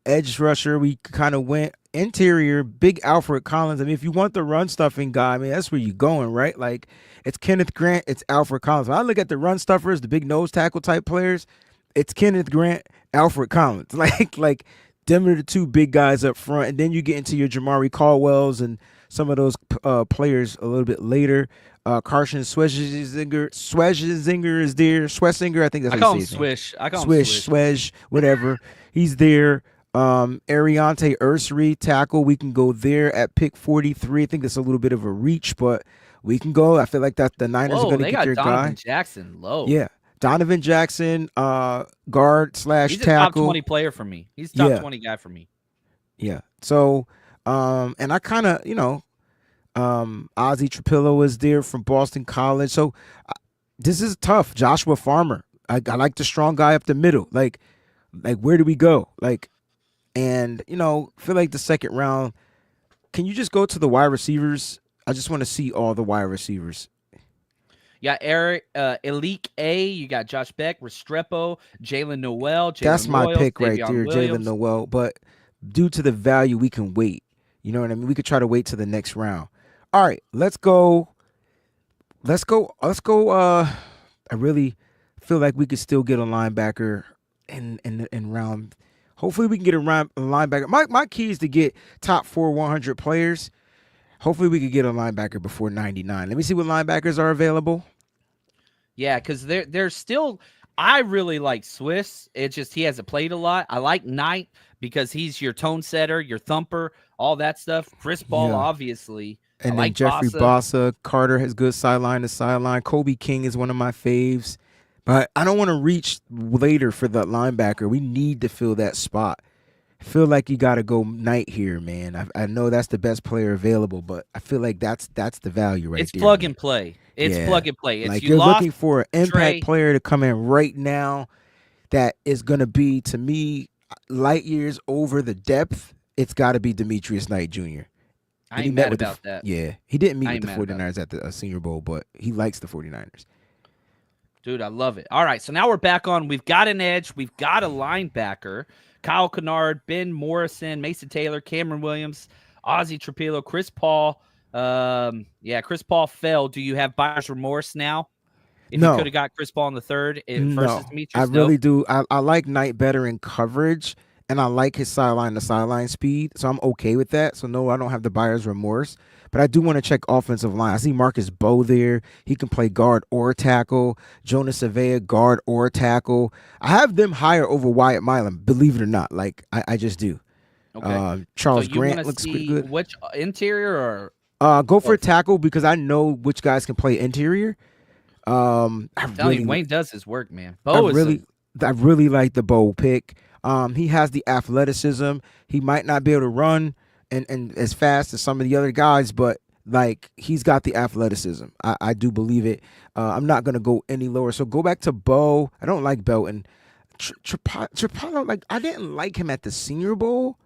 Edge rusher, we kind of went interior, big Alfred Collins. I mean, if you want the run stuffing guy, I mean, that's where you're going, right? Like, it's Kenneth Grant, it's Alfred Collins. When I look at the run stuffers, the big nose tackle type players, it's Kenneth Grant, Alfred Collins. Like them are the two big guys up front. And then you get into your Jamari Caldwells and some of those players a little bit later. Carson Schwesinger is there. Schwesinger, I think that's how you say Swish. I call him Swish, whatever. He's there. Ariante Ursary, tackle. We can go there at pick 43. I think that's a little bit of a reach, but we can go. I feel like that the Niners are going to get their Donovan guy. Jackson low. Yeah. Donovan Jackson, guard / tackle. He's a top 20 player for me. He's a top 20 guy for me. Yeah. So, and I kind of, Ozzie Trapillo is there from Boston College. So this is tough. Joshua Farmer. I like the strong guy up the middle. Like where do we go? And feel like the second round, can you just go to the wide receivers? I just want to see all the wide receivers. Yeah, Eric, Elite A. You got Josh Beck, Restrepo, Jalen Noel. That's my Royals, pick right Davion there, Williams. Jalen Noel. But due to the value, we can wait. You know what I mean? We could try to wait to the next round. All right, let's go. I really feel like we could still get a linebacker in round. Hopefully, we can get a linebacker. My key is to get top 100 players. Hopefully, we could get a linebacker before 99. Let me see what linebackers are available. Yeah, because there's still. I really like Swiss. It's just he hasn't played a lot. I like Knight because he's your tone setter, your thumper, all that stuff. Chris Ball, obviously. And then like Jeffrey Bossa. Carter has good sideline to sideline. Kobe King is one of my faves. But I don't want to reach later for the linebacker. We need to fill that spot. I feel like you got to go Knight here, man. I know that's the best player available, but I feel like that's the value right there. It's plug and play. It's plug and play. It's like you're looking for an impact player to come in right now that is going to be, to me, light years over the depth, it's got to be Demetrius Knight Jr. I ain't mad about that. Yeah, he didn't meet I with ain't the mad about 49ers at the Senior Bowl, but he likes the 49ers. Dude, I love it. All right, so now we're back on. We've got an edge. We've got a linebacker. Kyle Kennard, Ben Morrison, Mason Taylor, Cameron Williams, Ozzie Trapilo, Chris Paul. Chris Paul fell. Do you have buyer's remorse now? If you could have got Chris Paul in the third versus Demetrius? I really do. I like Knight better in coverage, and I like his sideline-to-sideline speed, so I'm okay with that. So, no, I don't have the buyer's remorse. But I do want to check offensive line. I see Marcus Bowe there. He can play guard or tackle. Jonas Avea, guard or tackle. I have them higher over Wyatt Milam, believe it or not. Like, I just do. Okay. Charles Grant looks pretty good. Which interior or? Go for a tackle because I know which guys can play interior. I'm telling you, Wayne does his work, man. I really like the Bowe pick. He has the athleticism. He might not be able to run and as fast as some of the other guys, but like he's got the athleticism. I do believe it. I'm not gonna go any lower. So go back to Bowe. I don't like Belton. Trapilo, like I didn't like him at the Senior Bowl.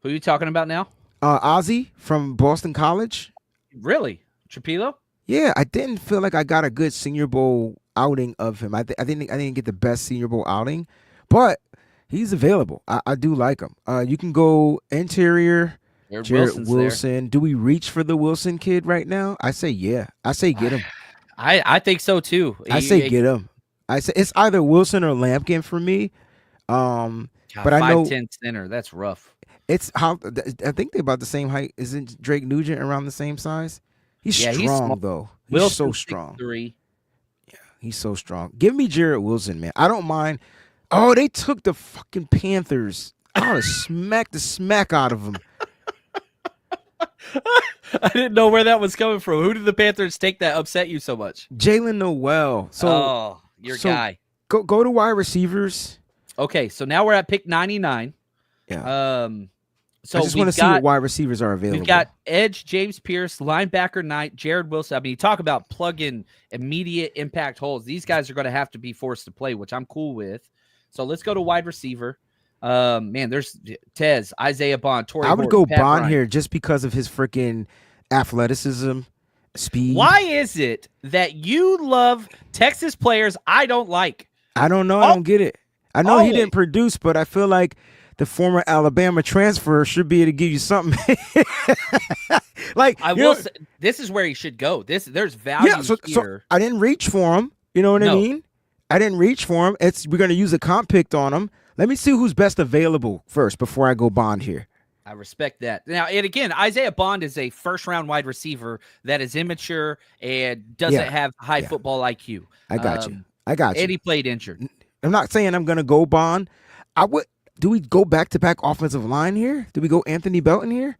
Who are you talking about now? Ozzie from Boston College. Really? Trapilo? Yeah, I didn't feel like I got a good Senior Bowl outing of him. I didn't get the best Senior Bowl outing, but he's available. I do like him. You can go interior. Jared Wilson. There. Do we reach for the Wilson kid right now? I say yeah. I say get him. I think so too. I say get him. I say it's either Wilson or Lampkin for me. But I know 5'10" center. That's rough. It's how I think they're about the same height. Isn't Drake Nugent around the same size? He's strong though. He's so strong. 6'3". Yeah, he's so strong. Give me Jared Wilson, man. I don't mind. Oh, they took the fucking Panthers. I would have smacked the smack out of them. I didn't know where that was coming from. Who did the Panthers take that upset you so much? Jalen Noel. So, your guy. Go to wide receivers. Okay, so now we're at pick 99. Yeah. So I just want to see what wide receivers are available. We've got edge, James Pierce, linebacker Knight, Jared Wilson. I mean, you talk about plug-in immediate impact holes. These guys are going to have to be forced to play, which I'm cool with. So let's go to wide receiver. Man, there's Tez, Isaiah Bond, Torrey. I would go Bond here just because of his freaking athleticism, speed. Why is it that you love Texas players I don't like? I don't know. I don't get it. I know he didn't produce, but I feel like the former Alabama transfer should be able to give you something. Like I will say, this is where he should go. There's value here. So I didn't reach for him. You know what I mean? I didn't reach for him. We're going to use a comp pick on him. Let me see who's best available first before I go Bond here. I respect that. Now, and again, Isaiah Bond is a first-round wide receiver that is immature and doesn't have high football IQ. I got you. And he played injured. I'm not saying I'm going to go Bond. Do we go back-to-back offensive line here? Do we go Anthony Belton here?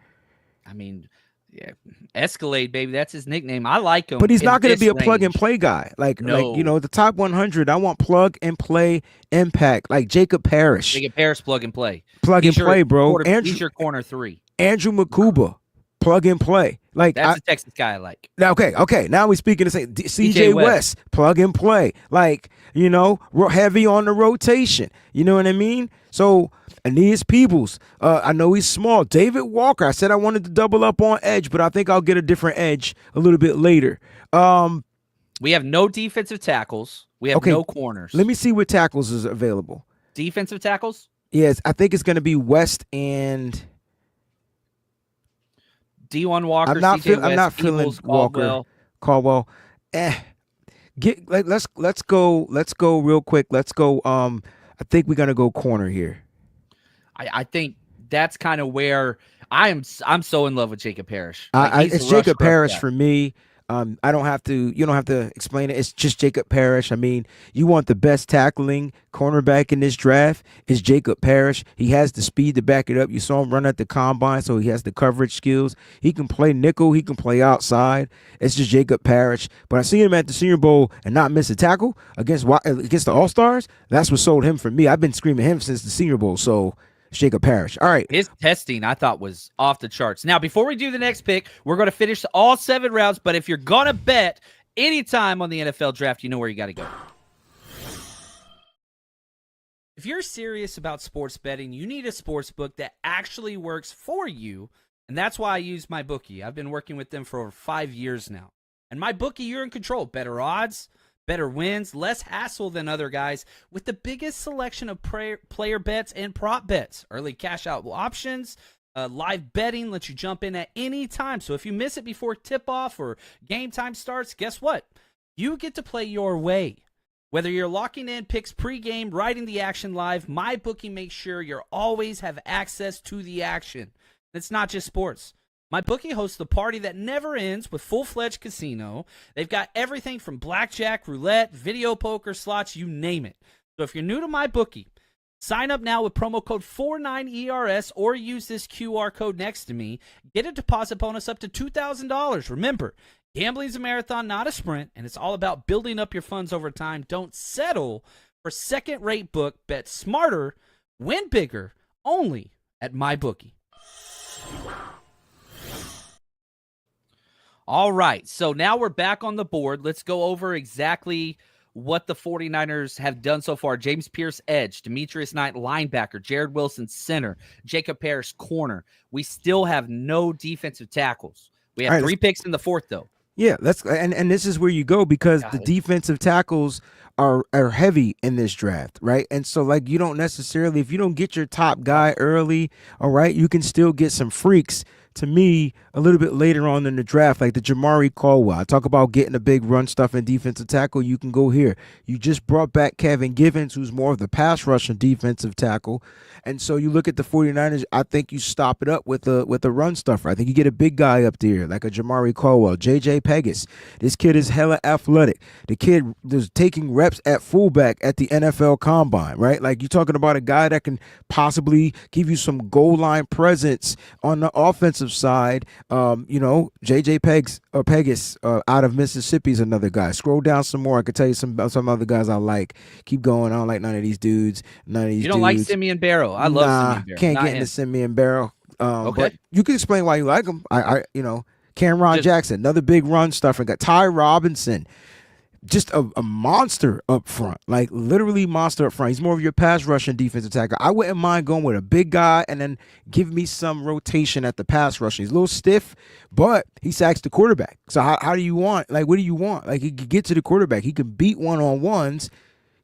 I mean, yeah, Escalade, baby. That's his nickname. I like him. But he's not going to be a plug-and-play guy. The top 100, I want plug-and-play impact, like Jacob Parrish. Jacob Parrish, plug-and-play. Plug-and-play, bro. He's your corner 3. Andrew Makuba, plug-and-play. That's a Texas guy I like. Okay. Now we're speaking to say CJ West, plug-and-play. Heavy on the rotation. You know what I mean? So Aeneas Peebles, I know he's small. David Walker, I said I wanted to double up on edge, but I think I'll get a different edge a little bit later. We have no defensive tackles. We have no corners. Let me see what tackles is available. Defensive tackles? Yes, I think it's going to be West and D1 Walker. I'm not feeling Peebles, Walker. Caldwell. Let's go real quick. Let's go. I think we're gonna go corner here. I think that's kind of where I'm so in love with Jacob Parrish. It's Jacob Parrish for me. You don't have to explain it. It's just Jacob Parrish. I mean, you want the best tackling cornerback in this draft is Jacob Parrish. He has the speed to back it up. You saw him run at the combine, so he has the coverage skills. He can play nickel. He can play outside. It's just Jacob Parrish. But I see him at the Senior Bowl and not miss a tackle against the All-Stars. That's what sold him for me. I've been screaming him since the Senior Bowl, so Jacob Parrish. All right. His testing, I thought, was off the charts. Now, before we do the next pick, we're going to finish all 7 rounds. But if you're going to bet anytime on the NFL draft, you know where you got to go. If you're serious about sports betting, you need a sports book that actually works for you. And that's why I use MyBookie. I've been working with them for over 5 years now. And MyBookie, you're in control. Better odds, better wins, less hassle than other guys, with the biggest selection of player bets and prop bets. Early cash out options, live betting lets you jump in at any time. So if you miss it before tip-off or game time starts, guess what? You get to play your way. Whether you're locking in picks pregame, riding the action live, MyBookie makes sure you always have access to the action. It's not just sports. MyBookie hosts the party that never ends with full-fledged casino. They've got everything from blackjack, roulette, video poker, slots, you name it. So if you're new to MyBookie, sign up now with promo code 49ERS or use this QR code next to me. Get a deposit bonus up to $2,000. Remember, gambling's a marathon, not a sprint, and it's all about building up your funds over time. Don't settle for second-rate book. Bet smarter, win bigger, only at MyBookie. All right, so now we're back on the board. Let's go over exactly what the 49ers have done so far. James Pierce, edge. Demetrius Knight, linebacker. Jared Wilson, center. Jacob Parrish, corner. We still have no defensive tackles. We have 3 picks in the 4th, though. Yeah, and this is where you go because the defensive tackles are heavy in this draft, right? And so like you don't necessarily, if you don't get your top guy early, all right, you can still get some freaks. To me, a little bit later on in the draft, like the Jamari Caldwell. I talk about getting a big run stuff in defensive tackle. You can go here. You just brought back Kevin Givens, who's more of the pass rush and defensive tackle. And so you look at the 49ers, I think you stop it up with a run stuffer. I think you get a big guy up there, like a Jamari Caldwell, J.J. Pegas. This kid is hella athletic. The kid is taking reps at fullback at the NFL Combine, right? Like you're talking about a guy that can possibly give you some goal line presence on the offensive side. J.J. Pegas out of Mississippi is another guy. Scroll down some more. I could tell you some other guys I like. Keep going. I don't like none of these dudes. You don't like Simeon Barrow? I love Simeon Barrow. Can't get into Simeon Barrow. Okay. But you can explain why you like him. Cameron Jackson, another big run stuffer. Got Ty Robinson. Just a monster up front, like literally monster up front. He's more of your pass rush and defensive tackle. I wouldn't mind going with a big guy and then give me some rotation at the pass rush. He's a little stiff, but he sacks the quarterback. So how do you want? Like, what do you want? Like, he can get to the quarterback. He can beat one-on-ones.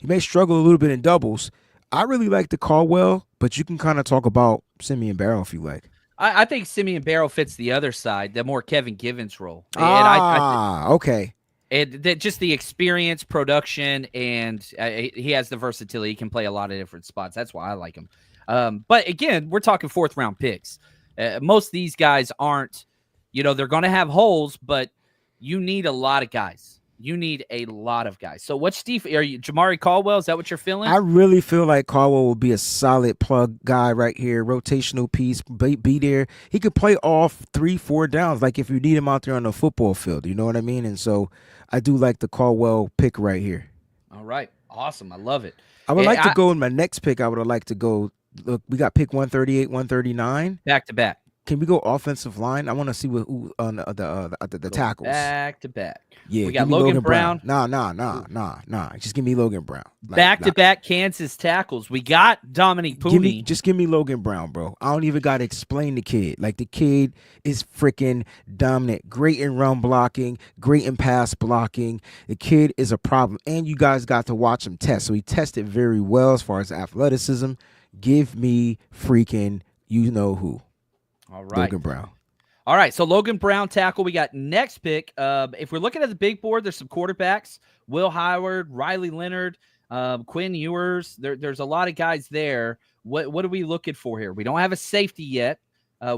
He may struggle a little bit in doubles. I really like the Caldwell, but you can kind of talk about Simeon Barrow if you like. I think Simeon Barrow fits the other side, the more Kevin Givens role. Okay. Just the experience, production, and he has the versatility. He can play a lot of different spots. That's why I like him. But again, we're talking 4th round picks. Most of these guys aren't, they're going to have holes, but you need a lot of guys. You need a lot of guys. So what's Steve? Are you Jamari Caldwell? Is that what you're feeling? I really feel like Caldwell will be a solid plug guy right here. Rotational piece, be there. He could play off 3-4 downs, like if you need him out there on the football field. You know what I mean? And so I do like the Caldwell pick right here. All right. Awesome. I love it. I would like to go in my next pick. I would have liked to go. Look, we got pick 138, 139. Back to back. Can we go offensive line? I want to see who on the tackles. Back to back. Yeah, we got Logan Brown. Nah. Just give me Logan Brown. Back to back Kansas tackles. We got Dominique Pooney. Just give me Logan Brown, bro. I don't even got to explain the kid. Like, the kid is freaking dominant. Great in run blocking. Great in pass blocking. The kid is a problem. And you guys got to watch him test. So he tested very well as far as athleticism. Give me freaking you-know-who. All right. Logan Brown. All right, so Logan Brown, tackle. We got next pick. If we're looking at the big board, there's some quarterbacks. Will Howard, Riley Leonard, Quinn Ewers. There's a lot of guys there. What are we looking for here? We don't have a safety yet.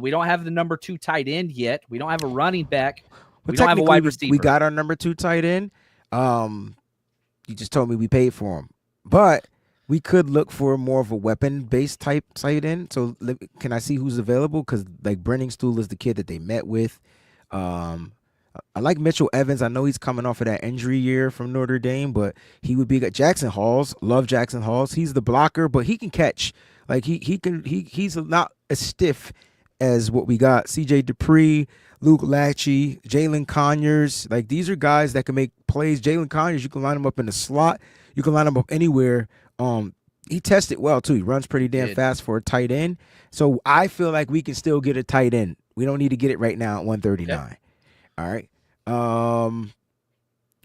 We don't have the number 2 tight end yet. We don't have a running back. We don't have a wide receiver. We got our number 2 tight end. You just told me we paid for him. But we could look for more of a weapon-based type tight end. So can I see who's available? Because like Brenningstool is the kid that they met with. I like Mitchell Evans. I know he's coming off of that injury year from Notre Dame, but he would be good. Jackson Halls. Love Jackson Halls. He's the blocker, but he can catch. Like he's not as stiff as what we got. CJ Dupree, Luke Lachey, Jalen Conyers. Like, these are guys that can make plays. Jalen Conyers, you can line him up in the slot. You can line him up anywhere. he tested well too. He runs pretty damn fast for a tight end. So I feel like we can still get a tight end. We don't need to get it right now at 139. Okay. All right.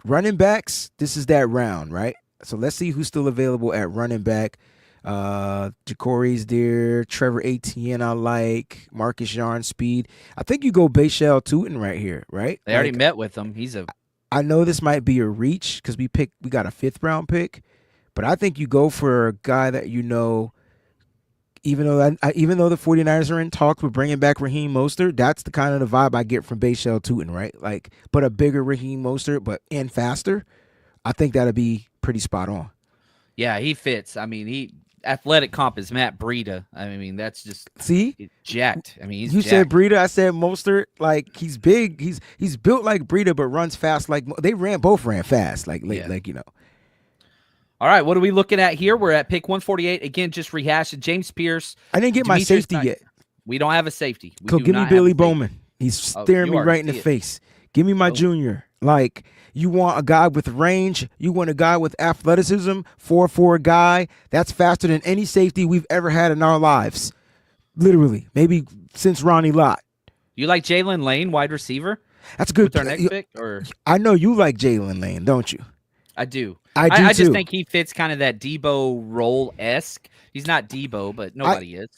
Running backs, this is that round, right? So let's see who's still available at running back. Ja'Cory's there. Trevor Etienne, I like. Marcus Yarn, speed. I think you go Bashal Tootin right here, right? They already met with him. I know this might be a reach because we got a 5th round pick, but I think you go for a guy that you know. Even though the 49ers are in talks with bringing back Raheem Mostert, that's the kind of the vibe I get from Bashal Tootin, right? Like, but a bigger Raheem Mostert, and faster. I think that'd be pretty spot on. Yeah, he fits. I mean, athletic comp is Matt Breida. I mean, that's just he's jacked. I mean, he's you jacked. said Breida, I said Mostert. Like, he's big. He's built like Breida, but runs fast. Like both ran fast. Like you know. All right, what are we looking at here? We're at pick 148. Again, just rehashing James Pierce. I didn't get my safety yet. We don't have a safety. Give me Billy Bowman. He's staring me right in the face. Give me my junior. Like, you want a guy with range. You want a guy with athleticism. 4'4" guy. That's faster than any safety we've ever had in our lives. Literally. Maybe since Ronnie Lott. You like Jalen Lane, wide receiver? That's good. With our next pick? Or? I know you like Jalen Lane, don't you? I do. I just think he fits kind of that Debo role-esque. He's not Debo, but nobody is.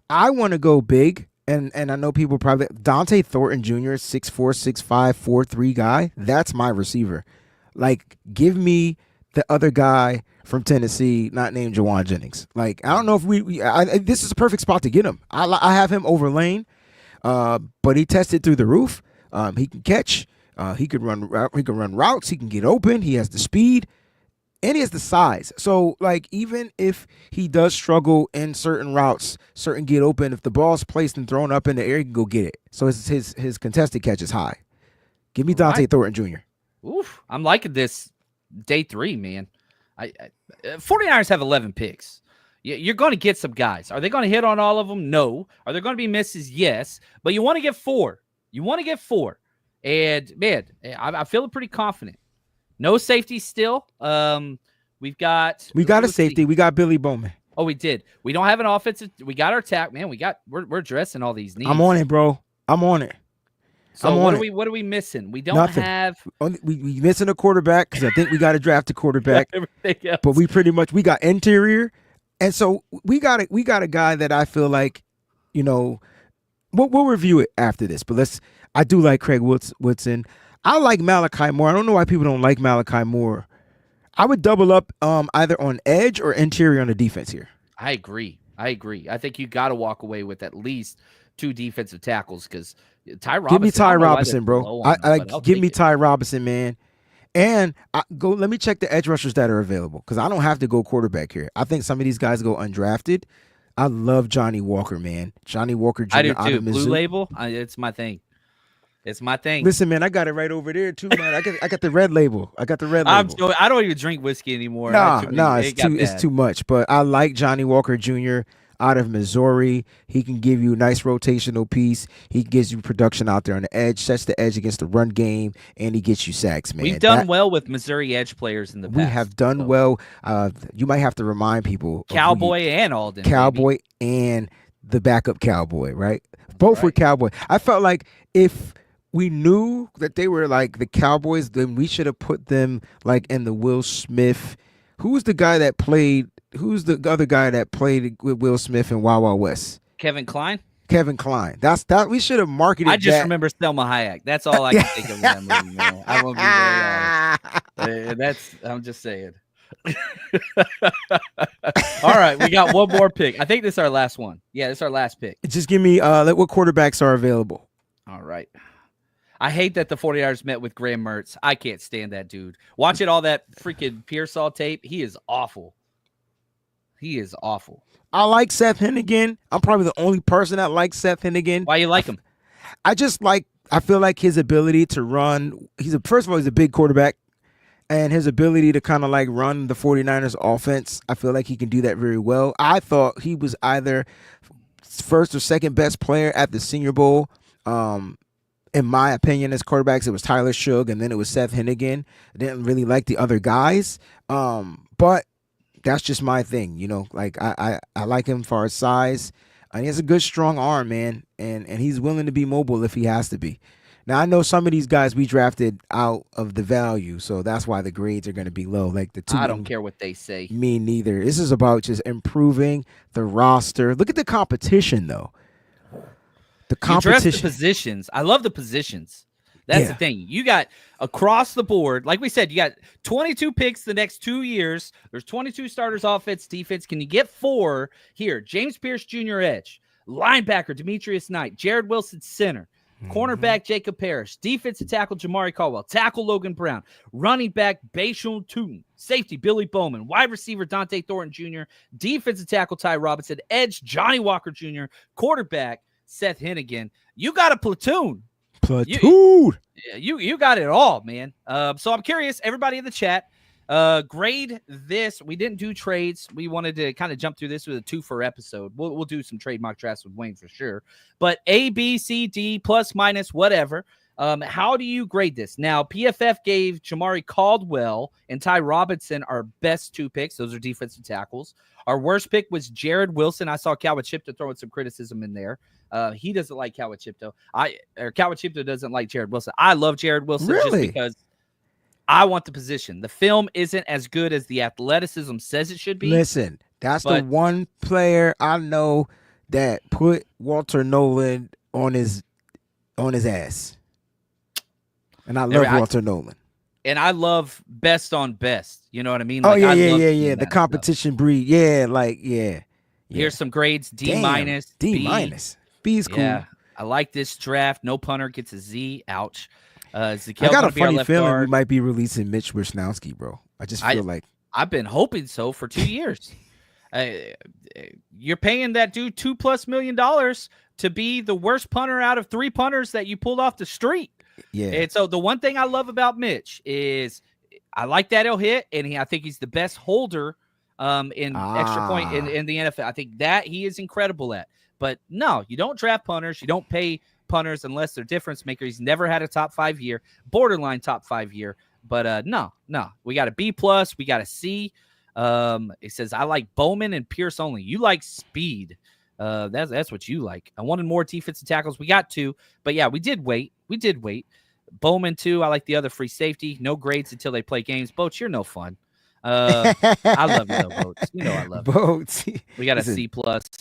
I want to go big, and I know people probably Dante Thornton Jr., 6'4", 6'5", 4'3" guy. That's my receiver. Like, give me the other guy from Tennessee, not named Jawan Jennings. Like, I don't know if this is a perfect spot to get him. I have him over Lane, but he tested through the roof. He can catch. He could run routes. He can get open. He has the speed. And he has the size. So, like, even if he does struggle in certain routes, certain get open, if the ball's placed and thrown up in the air, he can go get it. So his contested catch is high. Give me Dante Thornton Jr. Oof, I'm liking this day 3, man. 49ers have 11 picks. You're going to get some guys. Are they going to hit on all of them? No. Are there going to be misses? Yes. But you want to get 4. And, man, I'm feeling pretty confident. No safety still. We got a safety. We got Billy Bowman. Oh, we did. We don't have an offensive. We got our tack, man. We're addressing all these needs. I'm on it, bro. I'm on it. So what are we missing? We don't Nothing. have. We missing a quarterback because I think we got to draft a quarterback. Everything else. But we got interior, and so we got a guy that I feel like, you know, we'll review it after this. But I do like Craig Woodson. I like Malachi Moore. I don't know why people don't like Malachi Moore. I would double up either on edge or interior on the defense here. I agree. I think you got to walk away with at least 2 defensive tackles because Ty Robinson. Give me Ty Robinson, bro. Give me Ty Robinson, man. And let me check the edge rushers that are available because I don't have to go quarterback here. I think some of these guys go undrafted. I love Johnny Walker, man. Johnny Walker Jr. I do too. Blue label. It's my thing. It's my thing. Listen, man, I got it right over there too, man. I got the red label. I don't even drink whiskey anymore. It's too much. But I like Johnny Walker Jr. out of Missouri. He can give you a nice rotational piece. He gives you production out there on the edge, sets the edge against the run game, and he gets you sacks, man. We've done well with Missouri edge players in the past. We have done well. You might have to remind people. Cowboy and Alden. Cowboy and the backup Cowboy, right? Both were Cowboy. I felt like if we knew that they were like the Cowboys, then we should have put them like in the Will Smith. Who's the other guy that played with Will Smith in Wild Wild West? Kevin Kline. That's that. We should have marketed. I just remember Selma Hayek. That's all I can think of that movie, man. I won't be very honest. I'm just saying. All right, we got one more pick. I think this is our last one. Yeah, this is our last pick. Just give me what quarterbacks are available. All right. I hate that the 49ers met with Graham Mertz. I can't stand that dude. Watching all that freaking Pearsall tape, he is awful. I like Seth Hennigan. I'm probably the only person that likes Seth Hennigan. Why you like him? I feel like his ability to run, first of all, he's a big quarterback, and his ability to kind of like run the 49ers offense, I feel like he can do that very well. I thought he was either first or second best player at the Senior Bowl. In my opinion, as quarterbacks, it was Tyler Shugg, and then it was Seth Hennigan. I didn't really like the other guys. But That's just my thing, Like I like him for his size. And he has a good strong arm, man, and he's willing to be mobile if he has to be. Now I know some of these guys we drafted out of the value, so that's why the grades are going to be low. Like the two. I don't care what they say. Me neither. This is about just improving the roster. Look at the competition, though. The competition. You address the positions. I love the positions. That's the thing. You got across the board, like we said, you got 22 picks the next 2 years. There's 22 starters, offense, defense. Can you get 4 here? James Pierce Jr. edge, linebacker Demetrius Knight, Jared Wilson center, cornerback Jacob Parrish, defensive tackle Jamari Caldwell, tackle Logan Brown, running back Bayshul Tootin, safety Billy Bowman, wide receiver Dante Thornton Jr., defensive tackle Ty Robinson, edge Johnny Walker Jr., quarterback Seth Hennigan. You got a platoon. You got it all, man. So I'm curious, everybody in the chat, grade this. We didn't do trades. We wanted to kind of jump through this with a 2-for episode. We'll do some trade mock drafts with Wayne for sure. But A, B, C, D, plus, minus, whatever. How do you grade this? Now, PFF gave Jamari Caldwell and Ty Robinson our best 2 picks. Those are defensive tackles. Our worst pick was Jared Wilson. I saw Kawachipto throwing some criticism in there. He doesn't like Kawachipto. Kawachipto doesn't like Jared Wilson. I love Jared Wilson just because I want the position. The film isn't as good as the athleticism says it should be. Listen, that's the one player I know that put Walter Nolan on his ass. And I love Walter Nolan. And I love best on best. You know what I mean? Like, yeah. The competition breed. Yeah. Here's some grades. D minus. D minus. B is cool. Yeah, I like this draft. No punter gets a Z. Ouch. I got a funny feeling we might be releasing Mitch Wisnowski, bro. I just feel like I've been hoping so for 2 years. You're paying that dude $2+ million to be the worst punter out of 3 punters that you pulled off the street. Yeah. And so the one thing I love about Mitch is I like that he'll hit, and I think he's the best holder in extra point in the NFL. I think that he is incredible at. But no, you don't draft punters. You don't pay punters unless they're difference makers. He's never had a top 5 year, borderline top 5 year. But no, we got a B+, we got a C. It says I like Bowman and Pierce only. You like speed. That's what you like. I wanted more defensive tackles. We got 2, but yeah, we did wait. Bowman 2. I like the other free safety. No grades until they play games. Boats, you're no fun. I love you though, Boats. You know I love Boats. You. We got a C+.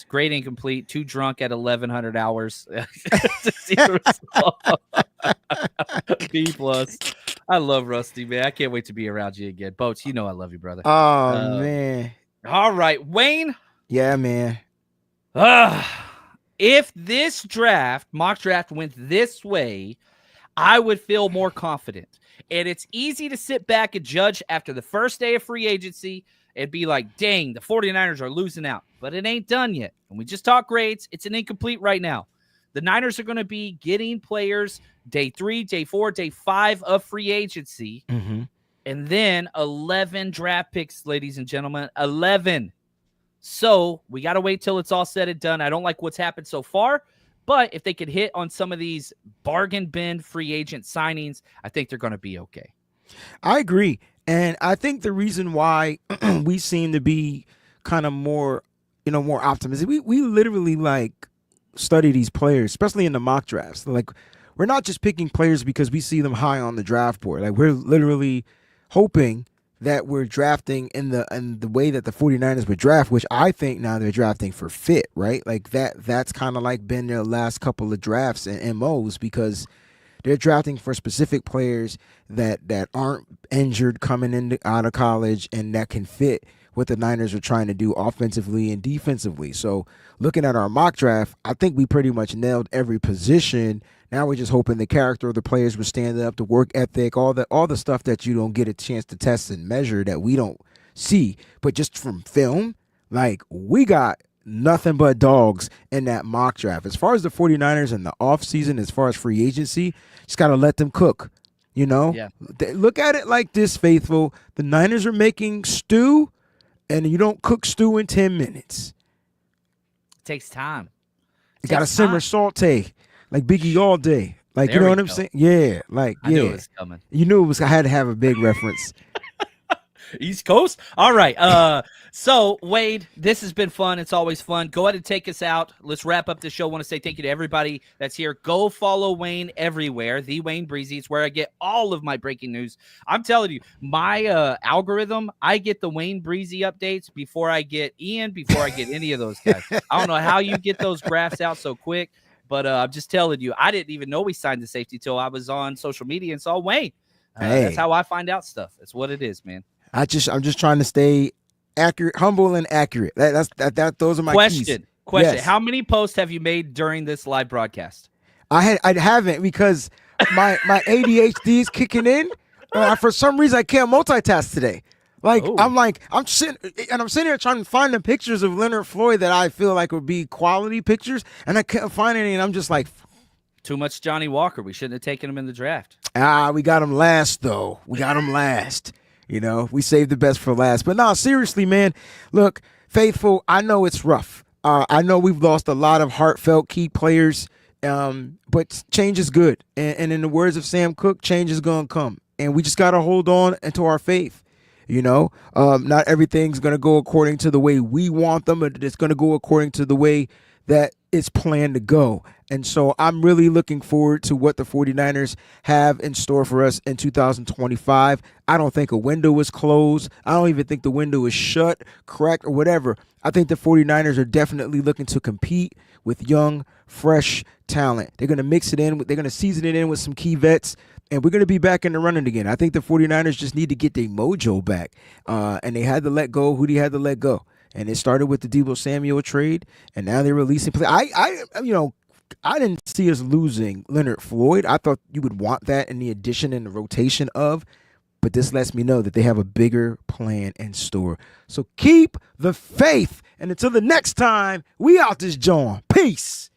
Grade incomplete. Too drunk at 1,100 hours to see the result. B+. I love Rusty, man. I can't wait to be around you again. Boats, you know I love you, brother. Oh, man. All right, Wayne. Yeah, man. If this mock draft went this way, I would feel more confident. And it's easy to sit back and judge after the first day of free agency and be like, dang, the 49ers are losing out. But it ain't done yet. And we just talk grades. It's an incomplete right now. The Niners are going to be getting players day 3, day 4, day 5 of free agency. Mm-hmm. And then 11 draft picks, ladies and gentlemen. 11. So we got to wait till it's all said and done. I don't like what's happened so far. But if they could hit on some of these bargain bin free agent signings, I think they're going to be okay. I agree. And I think the reason why we seem to be kind of more optimistic, we literally like study these players, especially in the mock drafts. Like, we're not just picking players because we see them high on the draft board. Like, we're literally hoping that we're drafting in the way that the 49ers would draft, which I think now they're drafting for fit, right? Like that's kind of like been their last couple of drafts and MOs, because they're drafting for specific players that aren't injured coming out of college and that can fit what the Niners are trying to do offensively and defensively. So looking at our mock draft, I think we pretty much nailed every position. Now we're just hoping the character of the players will stand up, the work ethic, all the stuff that you don't get a chance to test and measure that we don't see. But just from film, like, we got nothing but dogs in that mock draft. As far as the 49ers in the offseason, as far as free agency, just got to let them cook, Yeah. Look at it like this, Faithful. The Niners are making stew, and you don't cook stew in 10 minutes. It takes time. You got to simmer saute. Like Biggie all day. Like, you know what I'm saying? Yeah. Like, I knew it was coming. You knew I had to have a big reference. East Coast. All right. So Wade, this has been fun. It's always fun. Go ahead and take us out. Let's wrap up the show. I want to say thank you to everybody that's here. Go follow Wayne everywhere. The Wayne Breezy. It's where I get all of my breaking news. I'm telling you, my algorithm, I get the Wayne Breezy updates before I get Ian, before I get any of those guys. I don't know how you get those graphs out so quick, but I'm just telling you, I didn't even know we signed the safety till I was on social media and saw Wayne. That's how I find out stuff. That's what it is, man. I'm just trying to stay accurate, humble, and accurate. Those are my question. Keys. Yes. How many posts have you made during this live broadcast? I haven't because my ADHD is kicking in. For some reason, I can't multitask today. I'm sitting here trying to find the pictures of Leonard Floyd that I feel like would be quality pictures, and I can't find any. And I'm just like, too much Johnny Walker. We shouldn't have taken him in the draft. We got him last though. We saved the best for last. But no, seriously, man. Look, Faithful, I know it's rough. I know we've lost a lot of heartfelt key players, but change is good. And in the words of Sam Cooke, change is going to come. And we just got to hold on into our faith. Not everything's going to go according to the way we want them, but it's going to go according to the way that it's planned to go. And so I'm really looking forward to what the 49ers have in store for us in 2025. I don't think a window is closed. I don't even think the window is shut, cracked, or whatever. I think the 49ers are definitely looking to compete with young, fresh talent. They're going to mix it in. They're going to season it in with some key vets, and we're going to be back in the running again. I think the 49ers just need to get their mojo back, and they had to let go who they had to let go. And it started with the Deebo Samuel trade, and now they're releasing play. I didn't see us losing Leonard Floyd. I thought you would want that in the addition and the rotation of, but this lets me know that they have a bigger plan in store. So keep the faith, and until the next time, we out this joint. Peace.